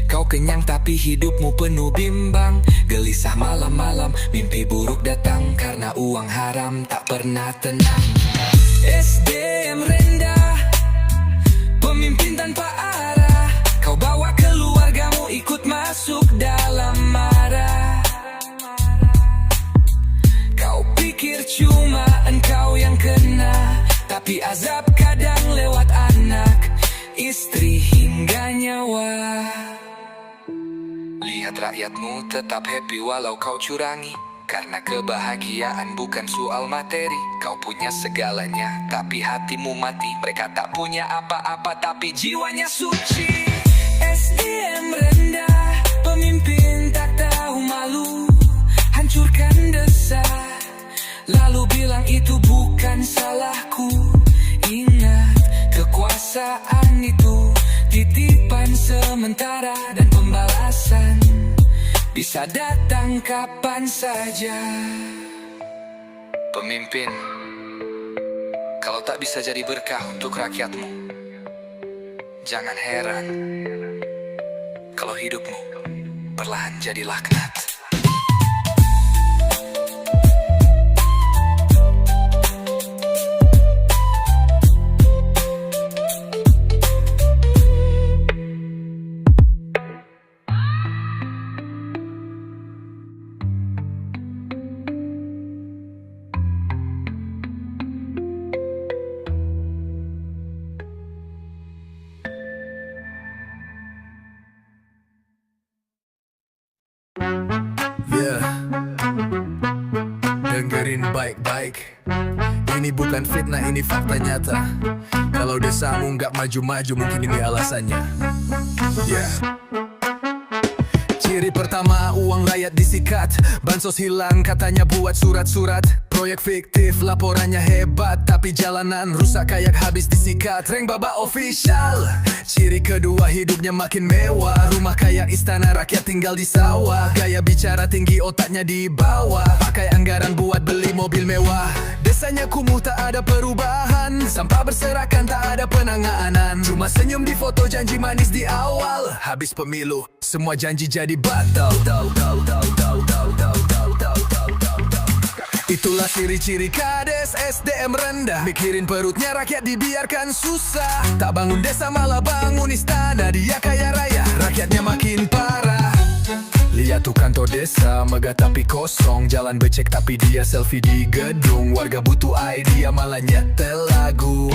kau kenyang tapi hidupmu penuh bimbang. Gelisah malam-malam, mimpi buruk datang, karena uang haram tak pernah tenang. SDM rendah, pemimpin tanpa arah. Kau bawa keluargamu ikut masuk dalam marah. Kau pikir cuma engkau yang kena, tapi azab kadang lewat anak, istri hingga nyawa. Lihat rakyatmu tetap happy walau kau curangi, karena kebahagiaan bukan soal materi. Kau punya segalanya, tapi hatimu mati. Mereka tak punya apa-apa, tapi jiwanya suci. SDM rendah, pemimpin tak tahu malu, hancurkan desa, lalu bilang itu bukan salahku. Ingat, kekuasaan itu titipan sementara, dan pembalasan bisa datang kapan saja. Pemimpin, kalau tak bisa jadi berkah untuk rakyatmu, jangan heran kalau hidupmu perlahan jadi laknat. Yeah. Dengerin baik-baik, ini bukan fitnah, ini fakta nyata. Kalau desamu nggak maju-maju, mungkin ini alasannya. Yeah. Ciri pertama, uang rakyat disikat, bansos hilang, katanya buat surat-surat. Proyek fiktif, laporannya hebat, tapi jalanan rusak kayak habis disikat. Reng Baba official. Ciri kedua, hidupnya makin mewah, rumah kayak istana, rakyat tinggal di sawah. Gaya bicara tinggi, otaknya di bawah, pakai anggaran buat beli mobil mewah. Desanya kumuh, tak ada perubahan, sampah berserakan, tak ada penanganan. Cuma senyum di foto, janji manis di awal. Habis pemilu, semua janji jadi batal. Itulah ciri-ciri kades SDM rendah, mikirin perutnya rakyat dibiarkan susah. Tak bangun desa malah bangun istana, dia kaya raya, rakyatnya makin parah. Lihat tuh kantor desa, megah tapi kosong, jalan becek tapi dia selfie di gedung. Warga butuh idea malah nyetel lagu.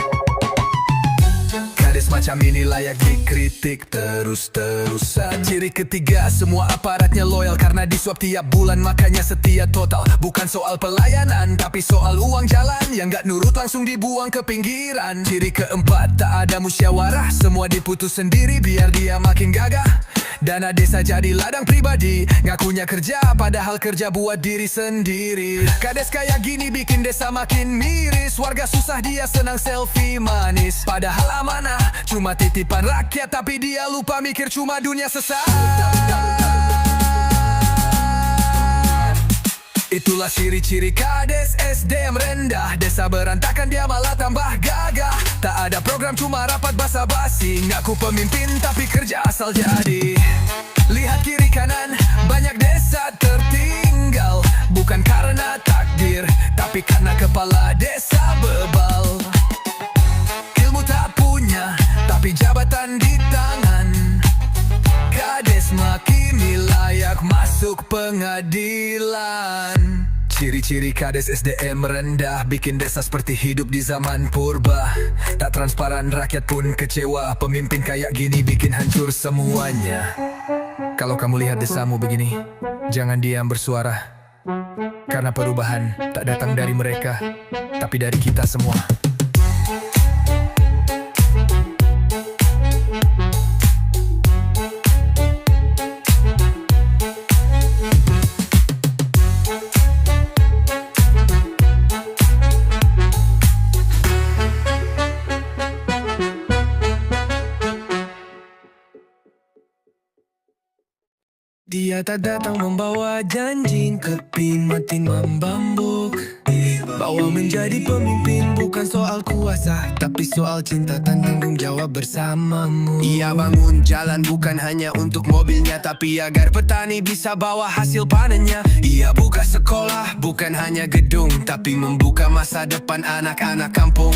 Kades macam ini layak dikritik terus-terusan. Ciri ketiga, semua aparatnya loyal, karena disuap tiap bulan makanya setia total. Bukan soal pelayanan, tapi soal uang jalan yang gak nurut langsung dibuang ke pinggiran. Ciri keempat, tak ada musyawarah, semua diputus sendiri biar dia makin gagah. Dana desa jadi ladang pribadi, ngakunya kerja padahal kerja buat diri sendiri. Kades kayak gini bikin desa makin miris, warga susah dia senang selfie manis. Padahal amanah cuma titipan rakyat, tapi dia lupa mikir cuma dunia sesaat. Itulah ciri-ciri kades SDM rendah, desa berantakan dia malah tambah gagah. Tak ada program cuma rapat basa-basi, ngaku pemimpin tapi kerja asal jadi. Lihat kiri kanan, banyak desa tertinggal, bukan karena takdir, tapi karena kepala desa bebal. Ilmu tak punya, tapi jabatan di tangan. Kades makini layak masuk pengadilan. Ciri-ciri kades SDM rendah, bikin desa seperti hidup di zaman purba. Tak transparan, rakyat pun kecewa. Pemimpin kayak gini bikin hancur semuanya. Kalau kamu lihat desamu begini, jangan diam bersuara, karena perubahan tak datang dari mereka, tapi dari kita semua. Dia tak datang membawa janji, keping matiin membambuk. Bahwa menjadi pemimpin bukan soal kuasa, tapi soal cinta dan tanggung jawab bersamamu. Ia bangun jalan bukan hanya untuk mobilnya, tapi agar petani bisa bawa hasil panennya. Ia buka sekolah bukan hanya gedung, tapi membuka masa depan anak-anak kampung.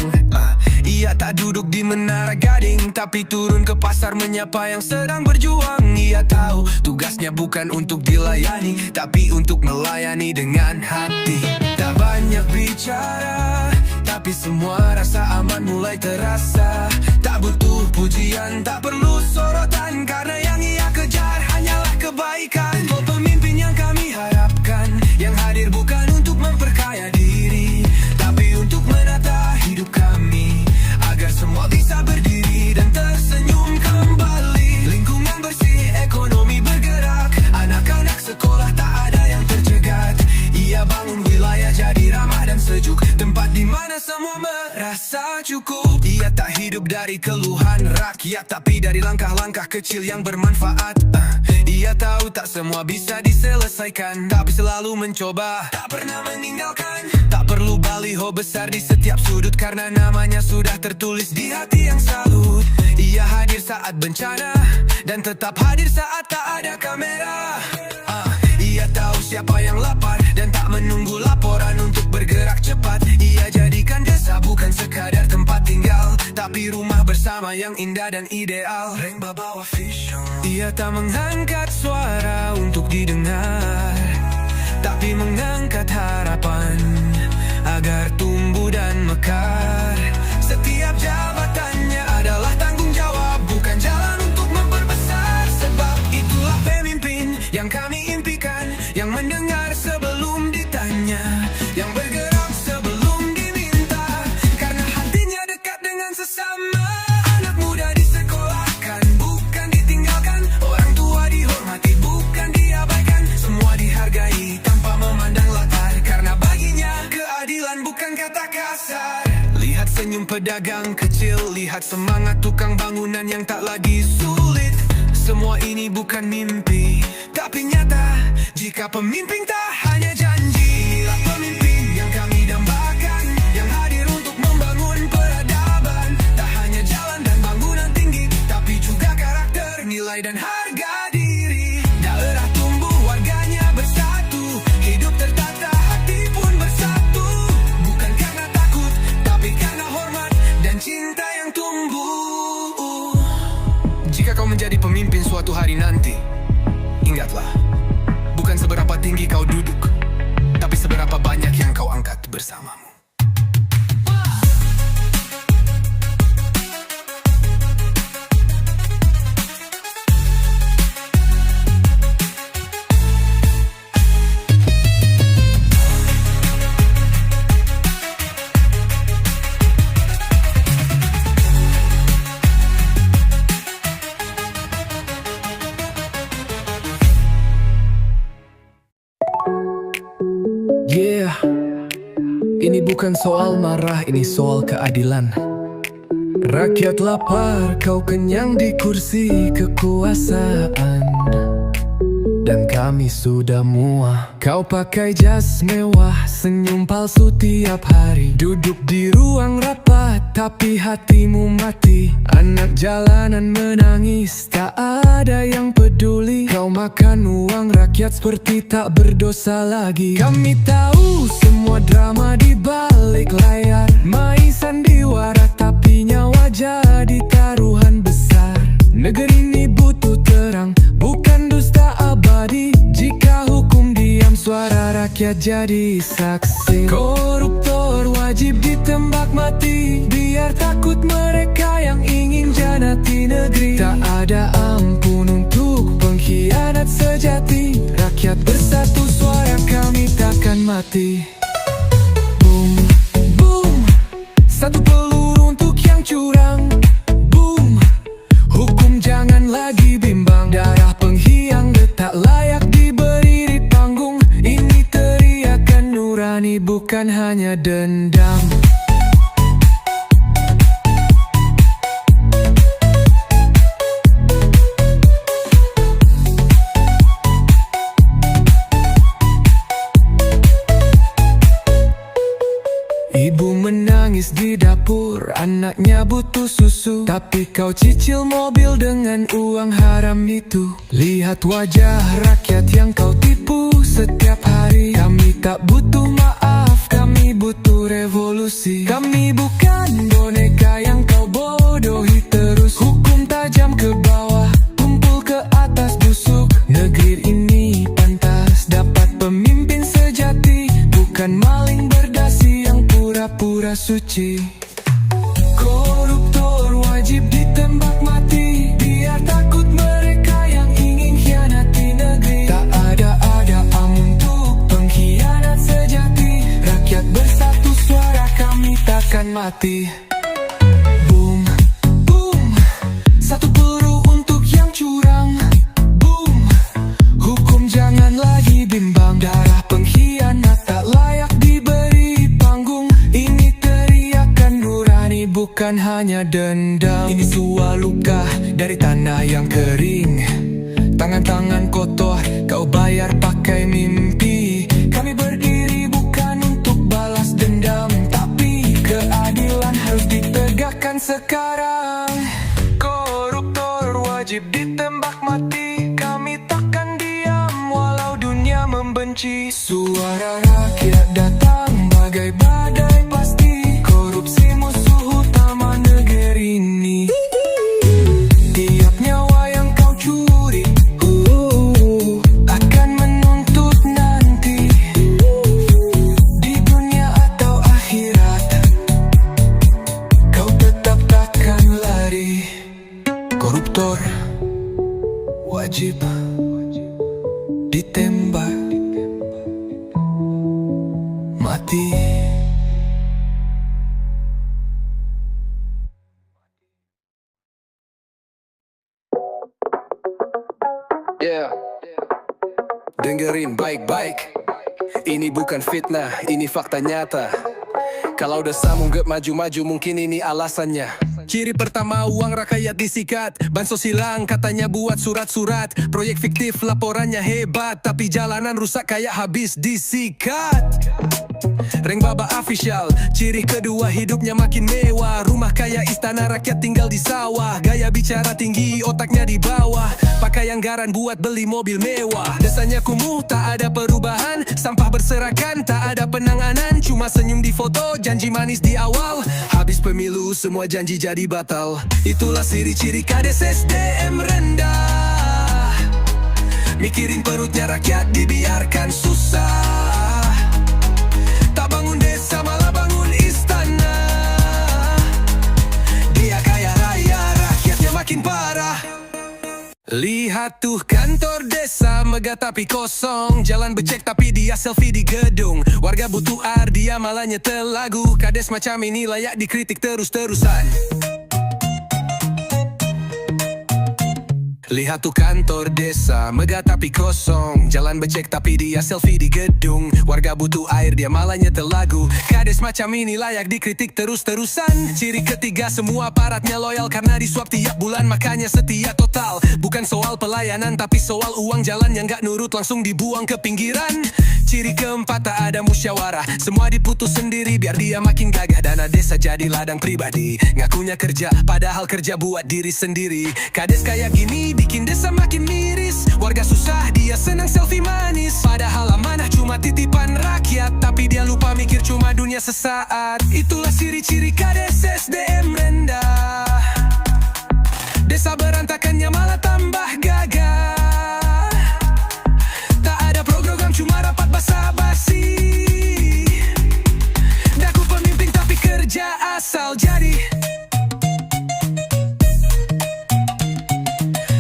Ia tak duduk di menara gading, tapi turun ke pasar menyapa yang sedang berjuang. Ia tahu tugasnya bukan untuk dilayani, tapi untuk melayani dengan hati. Tak banyak bicara, tapi semua rasa aman mulai terasa. Tak butuh pujian, tak perlu sorotan, karena yang ia kejar hanyalah kebaikan. Oh, pemimpin yang kami harapkan, yang hadir bukan untuk memperkaya diri, tapi untuk menata hidup kami, agar semua bisa berdiri dan tersenyum kembali. Lingkungan bersih, ekonomi bergerak, anak-anak sekolah tak ada yang tercegat. Ia bangun wilayah jadi ramah dan sejuk, tempat di mana semua merasa cukup. Ia tak hidup dari keluhan rakyat, tapi dari langkah-langkah kecil yang bermanfaat. Ia tahu tak semua bisa diselesaikan, tapi selalu mencoba, tak pernah meninggalkan. Tak perlu baliho besar di setiap sudut, karena namanya sudah tertulis di hati yang salut. Ia hadir saat bencana, dan tetap hadir saat tak ada kamera. Ia tahu siapa yang lapar, dan tak menunggu laporan untuk bergerak cepat. Ia jadikan desa bukan sekadar tempat tinggal, tapi rumah bersama yang indah dan ideal. Reng Babawa Vision. Ia tak mengangkat suara untuk didengar, tapi mengangkat harapan agar tumbuh dan mekar. Setiap jabatannya adalah tanggung jawab, bukan jalan untuk memperbesar. Sebab itulah pemimpin yang kami impikan, yang mendengar sebelum ditanya, yang bergerak sebelum diminta, karena hatinya dekat dengan sesama. Anak muda disekolahkan, bukan ditinggalkan. Orang tua dihormati, bukan diabaikan. Semua dihargai tanpa memandang latar, karena baginya keadilan bukan kata kasar. Lihat senyum pedagang kecil, lihat semangat tukang bangunan yang tak lagi sulit. Semua ini bukan mimpi, tapi nyata. Jika pemimpin tak hanya janji, inilah pemimpin yang kami dambakan, yang hadir untuk membangun peradaban. Tak hanya jalan dan bangunan tinggi, tapi juga karakter, nilai dan harga diri. Daerah tumbuh, warganya bersatu, hidup tertata, hati pun bersatu. Bukan karena takut, tapi karena hormat dan cinta yang tumbuh. Jika kau menjadi pemimpin suatu hari nanti, ingatlah, bukan seberapa tinggi kau duduk, tapi seberapa banyak yang kau angkat bersamamu. Yeah, ini bukan soal marah, ini soal keadilan. Rakyat lapar, kau kenyang di kursi kekuasaan, dan kami sudah muak. Kau pakai jas mewah, senyum palsu tiap hari, duduk di ruang rapat, tapi hatimu mati. Anak jalanan menangis, tak ada yang peduli. Kau makan uang rakyat seperti tak berdosa lagi. Kami tahu semua drama di balik layar, main sandiwara tapi nyawa jadi taruhan besar. Negeri ini butuh terang, bukan dusta abadi. Jika hukum diam, suara rakyat jadi saksi. Koruptor wajib ditembak mati, biar takut mereka yang ingin janati negeri. Tak ada ampun untuk pengkhianat sejati. Rakyat bersatu, suara kami takkan mati. Boom, boom, satu peluru untuk yang curang. Boom, hukum jangan lagi bimbang. Darah penghiang tak layak diberi di panggung. Ini teriakan nurani, bukan hanya dendam. Ibu menangis di dapur, anaknya butuh susu. Tapi kau cicil mobil dengan uang haram itu. Lihat wajah rakyat yang kau tipu setiap hari. Kami tak butuh maaf, kami butuh revolusi. Kami bukan boneka yang kau bodohi terus. Hukum tajam ke bawah, tumpul ke atas busuk. Negeri ini pantas dapat pemimpin sejati, bukan maling berdasi yang pura-pura suci. Koruptor wajib ditembak mati, biar takut mereka yang ingin khianati negeri. Tak ada untuk pengkhianat sejati. Rakyat bersatu, suara kami takkan mati. Boom, boom, satu peluru untuk yang curang. Boom, hukum jangan lagi bimbang. Darah pengkhianat tak layak diberi panggung. Ini teriakan nurani, bukan hanya dendam. Ini suah luka dari tanah yang kering. Tangan-tangan kotor kau bayar pakai mimpi. Kami berdiri bukan untuk balas dendam, tapi keadilan harus ditegakkan sekarang. Koruptor wajib ditembak mati. Kami takkan diam walau dunia membenci. Suara rakyat datang bagai badai pasti. Korupsi musuh utama negeri ini. Tiap nyawa yang kau curi akan menuntut nanti. Di dunia atau akhirat, kau tetap takkan lari. Koruptor wajib ditembak mati. Yeah. Dengerin baik-baik, ini bukan fitnah, ini fakta nyata. Kalau udah sambung gak maju-maju, mungkin ini alasannya. Ciri pertama, uang rakyat disikat. Bansos hilang, katanya buat surat-surat. Proyek fiktif, laporannya hebat, tapi jalanan rusak kayak habis disikat. Reng Baba official. Ciri kedua, hidupnya makin mewah. Rumah kaya, istana rakyat tinggal di sawah. Gaya bicara tinggi, otaknya di bawah. Pakai anggaran buat beli mobil mewah. Desanya kumuh, tak ada perubahan. Sampah berserakan, tak ada penanganan. Cuma senyum di foto, janji manis di awal. Habis pemilu, semua janji jadi batal. Itulah ciri-ciri kades SDM rendah. Mikirin perutnya rakyat, dibiarkan susah. Tak bangun desa, malah bangun istana. Dia kaya raya, rakyatnya makin parah. Lihat tuh kantor desa, megah tapi kosong. Jalan becek tapi dia selfie di gedung. Warga butuh air, dia malah nyetel lagu. Kades macam ini layak dikritik terus-terusan. Lihat tuh kantor desa, megah tapi kosong. Jalan becek tapi dia selfie di gedung. Warga butuh air, dia malah nyetel lagu. Kades macam ini layak dikritik terus-terusan. Ciri ketiga, semua aparatnya loyal karena disuap tiap bulan, makanya setia total. Bukan soal pelayanan tapi soal uang jalan yang gak nurut langsung dibuang ke pinggiran. Ciri keempat, tak ada musyawarah. Semua diputus sendiri biar dia makin gagah. Dana desa jadi ladang pribadi. Ngakunya kerja padahal kerja buat diri sendiri. Kades kayak gini bikin desa makin miris. Warga susah, dia senang selfie manis. Padahal amanah cuma titipan rakyat, tapi dia lupa mikir cuma dunia sesaat. Itulah ciri-ciri kades SDM rendah. Desa berantakannya malah tambah gagah. Tak ada program, cuma rapat basa-basi. Daku pemimpin tapi kerja asal jadi.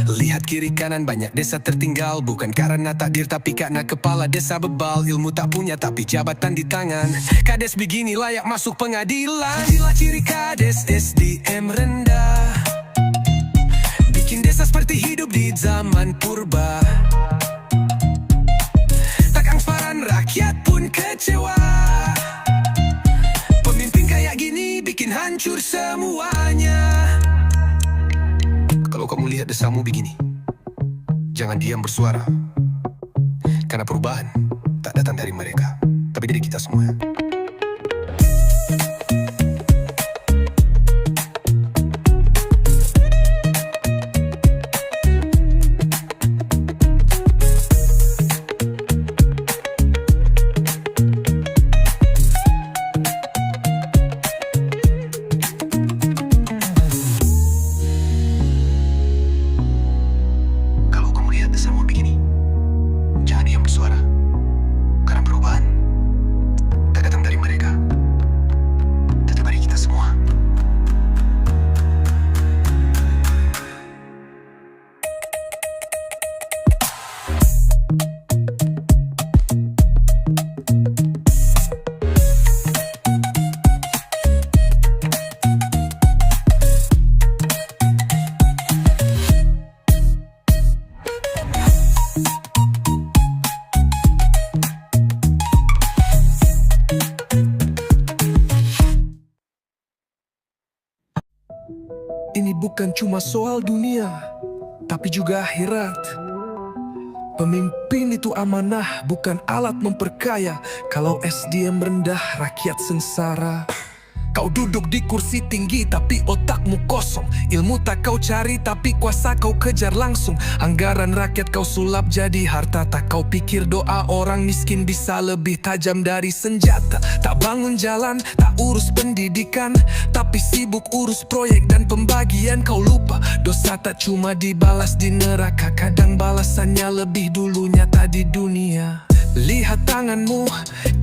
Lihat kiri kanan, banyak desa tertinggal. Bukan karena takdir tapi karena kepala desa bebal. Ilmu tak punya tapi jabatan di tangan. Kades begini layak masuk pengadilan. Inilah ciri kades SDM rendah. Bikin desa seperti hidup di zaman purba. Tak transparan, rakyat pun kecewa. Pemimpin kayak gini bikin hancur semuanya. Kalau kamu lihat desamu begini, jangan diam bersuara. Karena perubahan tak datang dari mereka, tapi dari kita semua. ini bukan cuma soal dunia, tapi juga akhirat. Pemimpin itu amanah, bukan alat memperkaya. Kalau SDM rendah, rakyat sengsara. Kau duduk di kursi tinggi tapi otakmu kosong. Ilmu tak kau cari tapi kuasa kau kejar langsung. Anggaran rakyat kau sulap jadi harta. Tak kau pikir doa orang miskin bisa lebih tajam dari senjata. Tak bangun jalan, tak urus pendidikan, tapi sibuk urus proyek dan pembagian. Kau lupa dosa tak cuma dibalas di neraka, kadang balasannya lebih dulu nyata di dunia. Lihat tanganmu,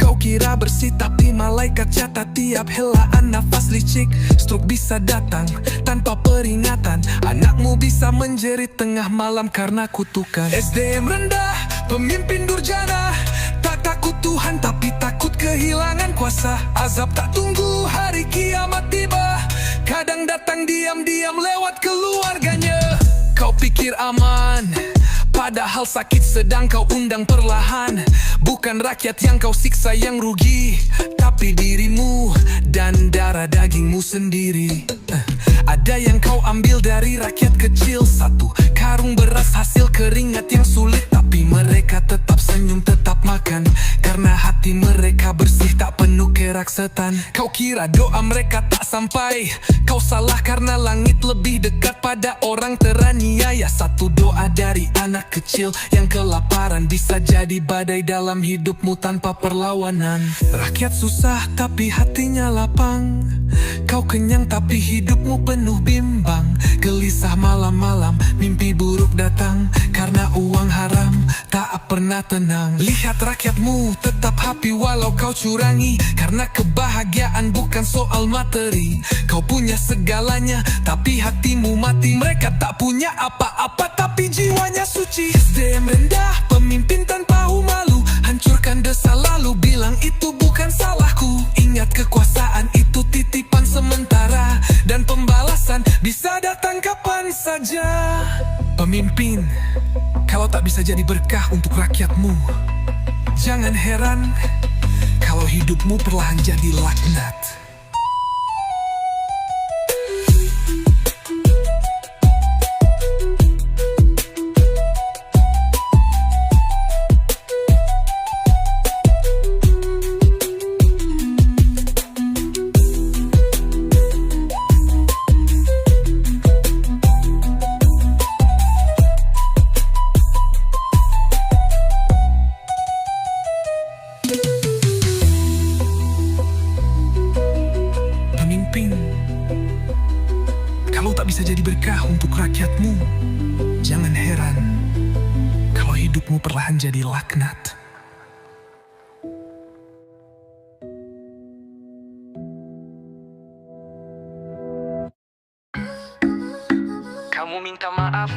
kau kira bersih tapi malaikat catat tiap helaan nafas licik. Stroke bisa datang tanpa peringatan. Anakmu bisa menjerit tengah malam karena kutukan. SDM rendah, pemimpin durjana. Tak takut Tuhan tapi takut kehilangan kuasa. Azab tak tunggu hari kiamat tiba. Kadang datang diam-diam lewat keluarganya. Kau pikir aman, padahal sakit sedang kau undang perlahan. Bukan rakyat yang kau siksa yang rugi, tapi dirimu dan darah dagingmu sendiri. Ada yang kau ambil dari rakyat kecil, satu karung beras hasil keringat yang sulit. Tapi mereka tetap senyum, tetap makan, karena hati mereka bersih tak penuh kerak setan. Kau kira doa mereka tak sampai, kau salah karena langit lebih dekat pada orang teraniaya. Satu doa dari anak kecil yang kelaparan bisa jadi badai dalam hidupmu tanpa perlawanan. Rakyat susah tapi hatinya lapang, kau kenyang tapi hidupmu penuh bimbang. Gelisah malam-malam, mimpi buruk datang, karena uang haram tak pernah tenang. Lihat rakyatmu tetap happy walau kau curangi, karena kebahagiaan bukan soal materi. Kau punya segalanya tapi hatimu mati. Mereka tak punya apa-apa tapi jiwanya suci. SDM rendah, pemimpin tanpa malu, hancurkan desa lalu bilang itu bukan salahku. Ingat kekuasaan itu titipan sementara, dan pembalasan bisa datang kapan saja. Pemimpin, kalau tak bisa jadi berkah untuk rakyatmu, jangan heran kalau hidupmu perlahan jadi laknat. Kalau tak bisa jadi berkah untuk rakyatmu, jangan heran kalau hidupmu perlahan jadi laknat. Kamu minta maaf,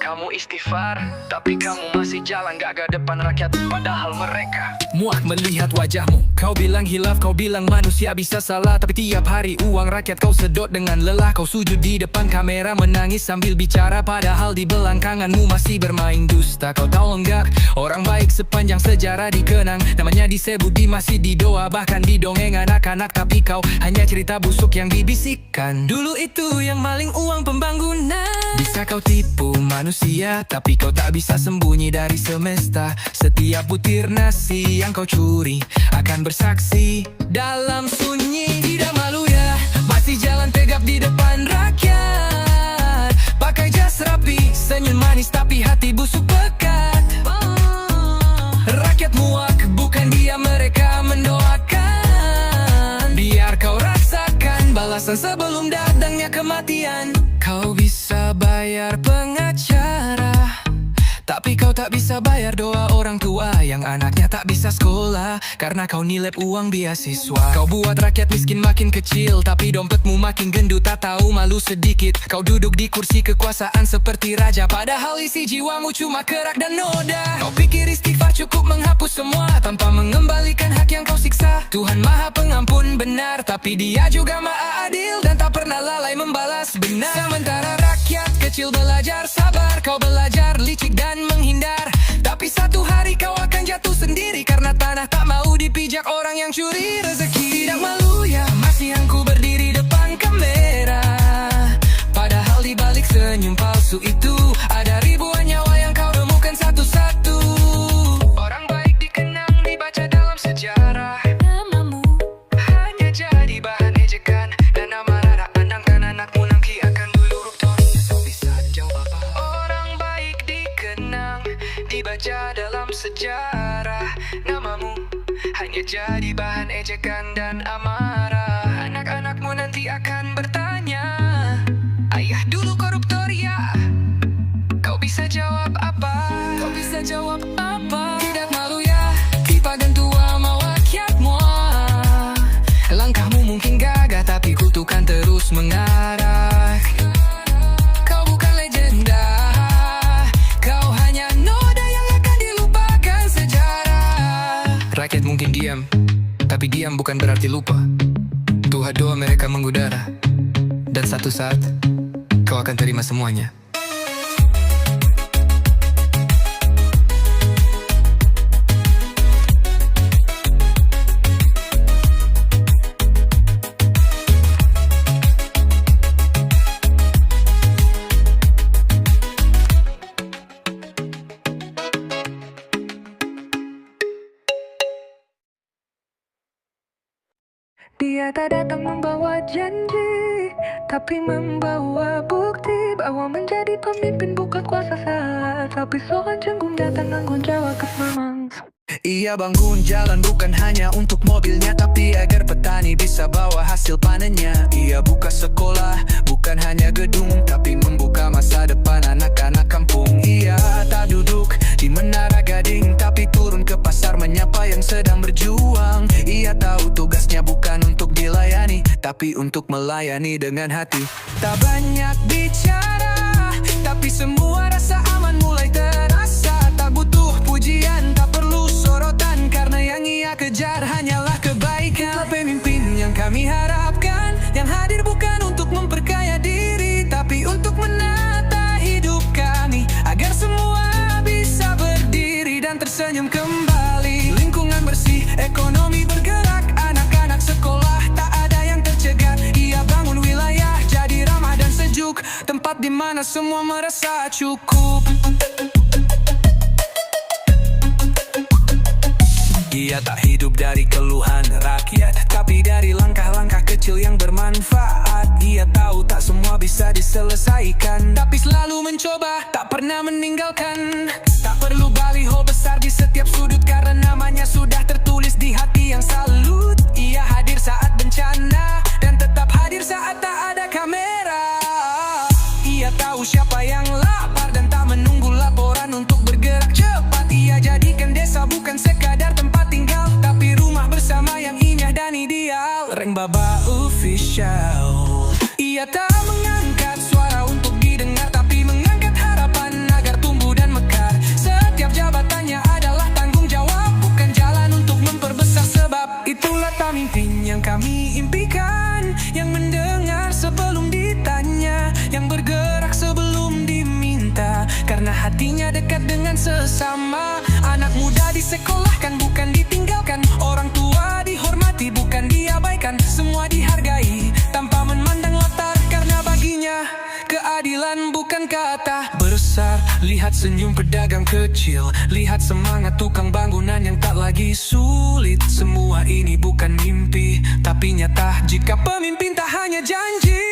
kamu istighfar, tapi kamu masih jalan gak ke depan rakyat. Padahal mereka muak melihat wajahmu. Kau bilang hilaf, kau bilang manusia bisa salah, tapi tiap hari uang rakyat kau sedot dengan lelah. Kau sujud di depan kamera menangis sambil bicara, padahal di belakangmu masih bermain dusta. Kau tahu enggak, orang baik sepanjang sejarah dikenang, namanya disebut di masjid, di doa, bahkan di dongeng anak-anak. Tapi kau hanya cerita busuk yang dibisikkan. Dulu itu yang maling uang pembangunan. Bisa kau tipu manusia, tapi kau tak bisa sembunyi dari semesta. Setiap butir nasi yang kau curi akan bersaksi dalam sunyi. Tidak malu ya, masih jalan tegap di depan rakyat. Pakai jas rapi, senyum manis tapi hati busuk pekat. Rakyat muak, bukan dia mereka mendoakan. Biar kau rasakan balasan sebelum datangnya kematian. Kau bisa bayar pengacara, tapi kau tak bisa bayar doa orang tua yang anaknya tak bisa sekolah, karena kau nilep uang beasiswa. Kau buat rakyat miskin makin kecil, tapi dompetmu makin gendut, tak tahu malu sedikit. Kau duduk di kursi kekuasaan seperti raja, padahal isi jiwamu cuma kerak dan noda. Kau pikir istighfar cukup menghapus semua, tanpa mengembalikan hak yang kau siksa. Tuhan maha pengampun benar, tapi dia juga maha adil dan tak pernah lalai membalas benar. Sementara rakyat kecil belajar sabar, kau belajar licik dan menghindar. Tapi satu hari kau akan jatuh sendiri, karena tanah tak mau dipijak orang yang curi rezeki. Tidak malu ya, masih aku berdiri depan kamera. Ia jadi bahan ejekan dan amarah. Anak-anakmu nanti akan bertanya, ayah dulu koruptor ya? Kau bisa jawab apa? Kau bisa jawab apa? Tidak malu ya, dipandang tua mau rakyatmu. Langkahmu mungkin gagah tapi kutukan terus mengarah. Kau bukan legenda, kau hanya noda yang akan dilupakan sejarah. Rakyat mungkin diam, tapi diam bukan berarti lupa. Tuhan doa mereka mengudara, dan satu saat kau akan terima semuanya. Dia tak datang membawa janji, tapi membawa bukti bahwa menjadi pemimpin bukan kuasa saat, tapi seorang cenggung datang tanggung jawab memang. Ia bangun jalan bukan hanya untuk mobilnya, tapi agar petani bisa bawa hasil panennya. Ia buka sekolah, bukan hanya gedung, tapi membuka masa depan anak-anak kampung. Ia tak duduk di menara gading, tapi turun ke pasar menyapa yang sedang berjuang. Ia tahu tugasnya bukan untuk dilayani, tapi untuk melayani dengan hati. Tak banyak bicara, tapi semua rasa aman mulai terasa. Tak butuh pujian, tak perlu sorotan, karena yang ia kejar hanyalah kebaikan. Pemimpin yang kami harapkan, yang hadir bukan untuk memperkaya diri, tapi untuk menata hidup kami, agar semua bisa berdiri dan tersenyum kembali. Lingkungan bersih, ekonomi bergerak, anak-anak sekolah tak ada yang tercegat. Ia bangun wilayah jadi ramah dan sejuk, tempat di mana semua merasa cukup. Ia tak hidup dari keluhan rakyat, tapi dari langkah-langkah kecil yang bermanfaat. Ia tahu tak semua bisa diselesaikan, tapi selalu mencoba, tak pernah meninggalkan. Tak perlu baliho besar di setiap sudut, karena namanya sudah tertulis di hati yang salut. Ia hadir saat bencana, dan tetap hadir saat tak ada kamera. Ia tahu siapa yang lapar, dan tak menunggu laporan untuk bergerak cepat. Ia jadikan desa bukan sekadar tempat tinggal, tapi rumah bersama yang indah dan ideal. Reng Baba Official. Ia tak mengangkat suara untuk didengar, tapi mengangkat harapan agar tumbuh dan mekar. Setiap jabatannya adalah tanggung jawab, bukan jalan untuk memperbesar sebab. Itulah pemimpin yang kami impikan, yang mendengar sebelum ditanya, yang bergerak sebelum diminta, karena hatinya dekat dengan sesama. Anak muda disekolahkan bukan ditinggalkan, orang tua dihormati bukan diabaikan. Semua dihargai tanpa memandang latar, karena baginya keadilan bukan kata besar. Lihat senyum pedagang kecil, lihat semangat tukang bangunan yang tak lagi sulit. Semua ini bukan mimpi, tapi nyata jika pemimpin tak hanya janji.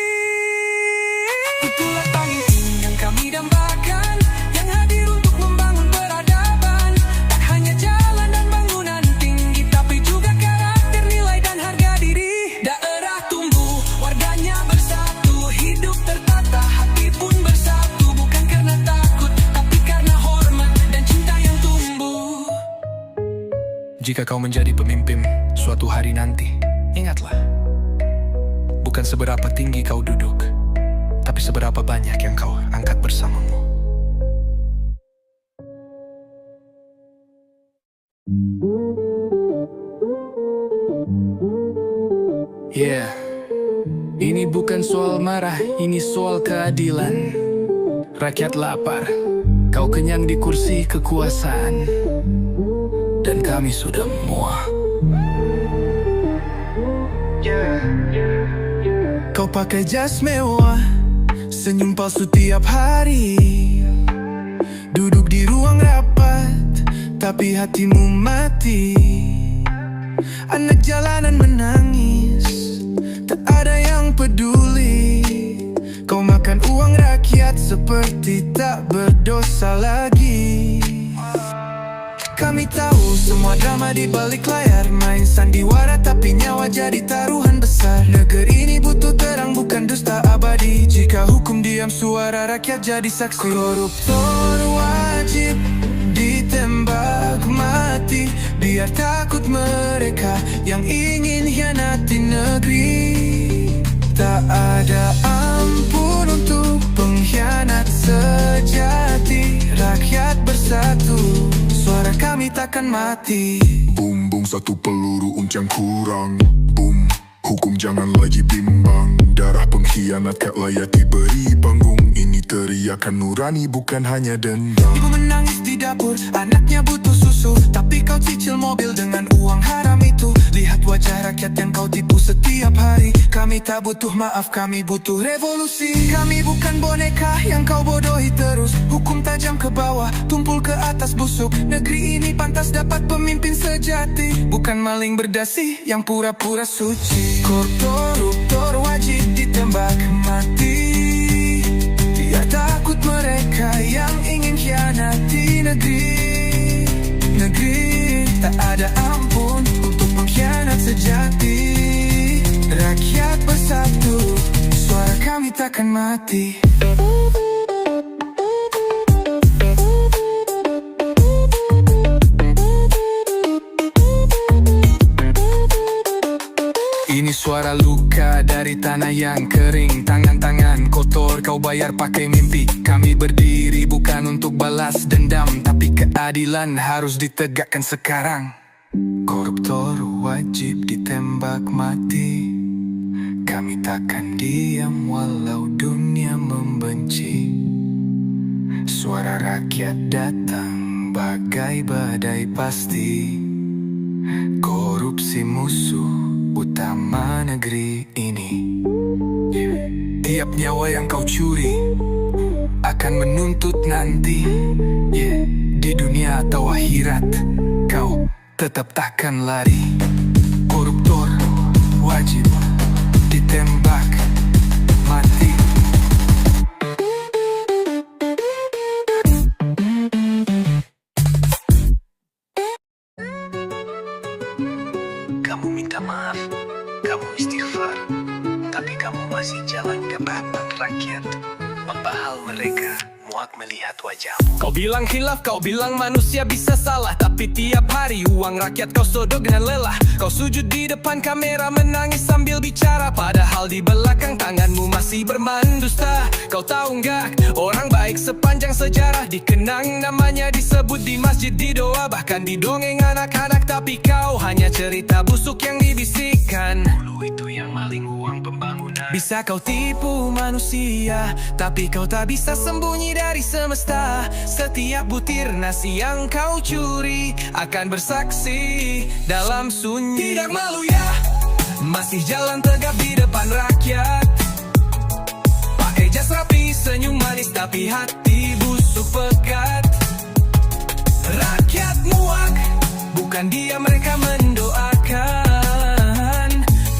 Itulah pemimpin yang kami dambakan, yang hadir untuk membangun peradaban. Tak hanya jalan dan bangunan tinggi, tapi juga karakter, nilai dan harga diri. Daerah tumbuh, warganya bersatu, hidup tertata, hati pun bersatu. Bukan karena takut, tapi karena hormat dan cinta yang tumbuh. Jika kau menjadi pemimpin suatu hari nanti, ingatlah, bukan seberapa tinggi kau duduk, tapi seberapa banyak yang kau angkat bersamamu. Yeah, ini bukan soal marah, ini soal keadilan. Rakyat lapar, kau kenyang di kursi kekuasaan, dan kami sudah muak. Kau pakai jas mewah, senyum palsu tiap hari, duduk di ruang rapat, tapi hatimu mati. Anak jalanan menangis, tak ada yang peduli. Kau makan uang rakyat seperti tak berdosa lagi. Kami tahu semua drama di balik layar, main sandiwara tapi nyawa jadi taruhan besar. Negeri ini butuh terang bukan dusta abadi. Jika hukum diam suara rakyat jadi saksi. Koruptor wajib ditembak mati, biar takut mereka yang ingin hianati negeri. Tak ada ampun untuk pengkhianat sejati. Rakyat bersatu, suara kami takkan mati. Boom boom satu peluru uncang kurang. Boom, hukum jangan lagi bimbang. Darah pengkhianat tak layak diberi panggung. Ini teriakan nurani bukan hanya dendam. Ibu menangis di dapur, anaknya butuh susu, tapi kau cicil mobil dengan uang haram itu. Lihat wajah rakyat yang kau tipu setiap hari. Kami tak butuh maaf, kami butuh revolusi. Kami bukan boneka yang kau bodohi terus. Hukum tajam ke bawah, tumpul ke atas busuk. Negeri ini pantas dapat pemimpin sejati, bukan maling berdasi yang pura-pura suci. Koruptor wajib ditembak mati, biar takut mereka yang ingin khianati negeri. Negeri tak ada ampun untuk pengkhianat sejati. Rakyat bersatu, suara kami takkan mati. Ini suara luka dari tanah yang kering. Tangan-tangan kotor kau bayar pakai mimpi. Kami berdiri bukan untuk balas dendam, tapi keadilan harus ditegakkan sekarang. Koruptor wajib ditembak mati. Kami takkan diam walau dunia membenci. Suara rakyat datang bagai badai pasti. Korupsi musuh utama negeri ini. Tiap nyawa yang kau curi akan menuntut nanti. Di dunia atau akhirat kau tetap takkan lari. Koruptor wajib ditembak mati. Kamu minta maaf, kamu istighfar, tapi kamu masih jalan ke depan rakyat. Membahal mereka muak melihat wajahmu. Kau bilang khilaf, kau bilang manusia bisa salah, tapi tiap hari uang rakyat kau sodok dengan lelah. Kau sujud di depan kamera menangis sambil bicara, padahal di belakang tanganmu masih bermain dusta. Kau tahu nggak, orang baik sepanjang sejarah dikenang namanya, disebut di masjid, di doa, bahkan di dongeng anak-anak. Tapi kau hanya cerita busuk yang dibisikkan. Dulu itu yang maling uang pembangunan. Bisa kau tipu manusia, tapi kau tak bisa sembunyi dari semesta. Setiap butir nasi yang kau curi akan bersaksi dalam sunyi. Tidak malu ya, masih jalan tegap di depan rakyat. Pakai jas rapi, senyum manis, tapi hati busuk pekat. Rakyat muak, bukan dia mereka mendoakan.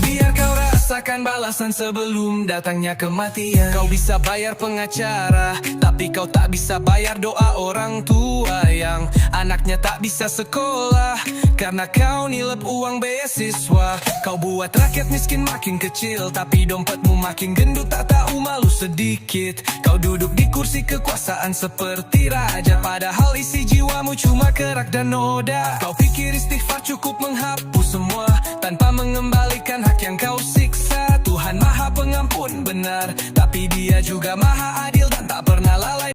Biar kau rasakan balasan sebelum datangnya kematian. Kau bisa bayar pengacara, tapi kau tak bisa bayar doa orang tua yang anaknya tak bisa sekolah karena kau nilep uang beasiswa. Kau buat rakyat miskin makin kecil, tapi dompetmu makin gendut, tak tahu malu sedikit. Kau duduk di kursi kekuasaan seperti raja, padahal isi jiwamu cuma kerak dan noda. Kau pikir istighfar cukup menghapus semua tanpa mengembalikan hak yang kau siksa. Tuhan Maha Pengampun benar, tapi Dia juga Maha Adil dan tak pernah lalai.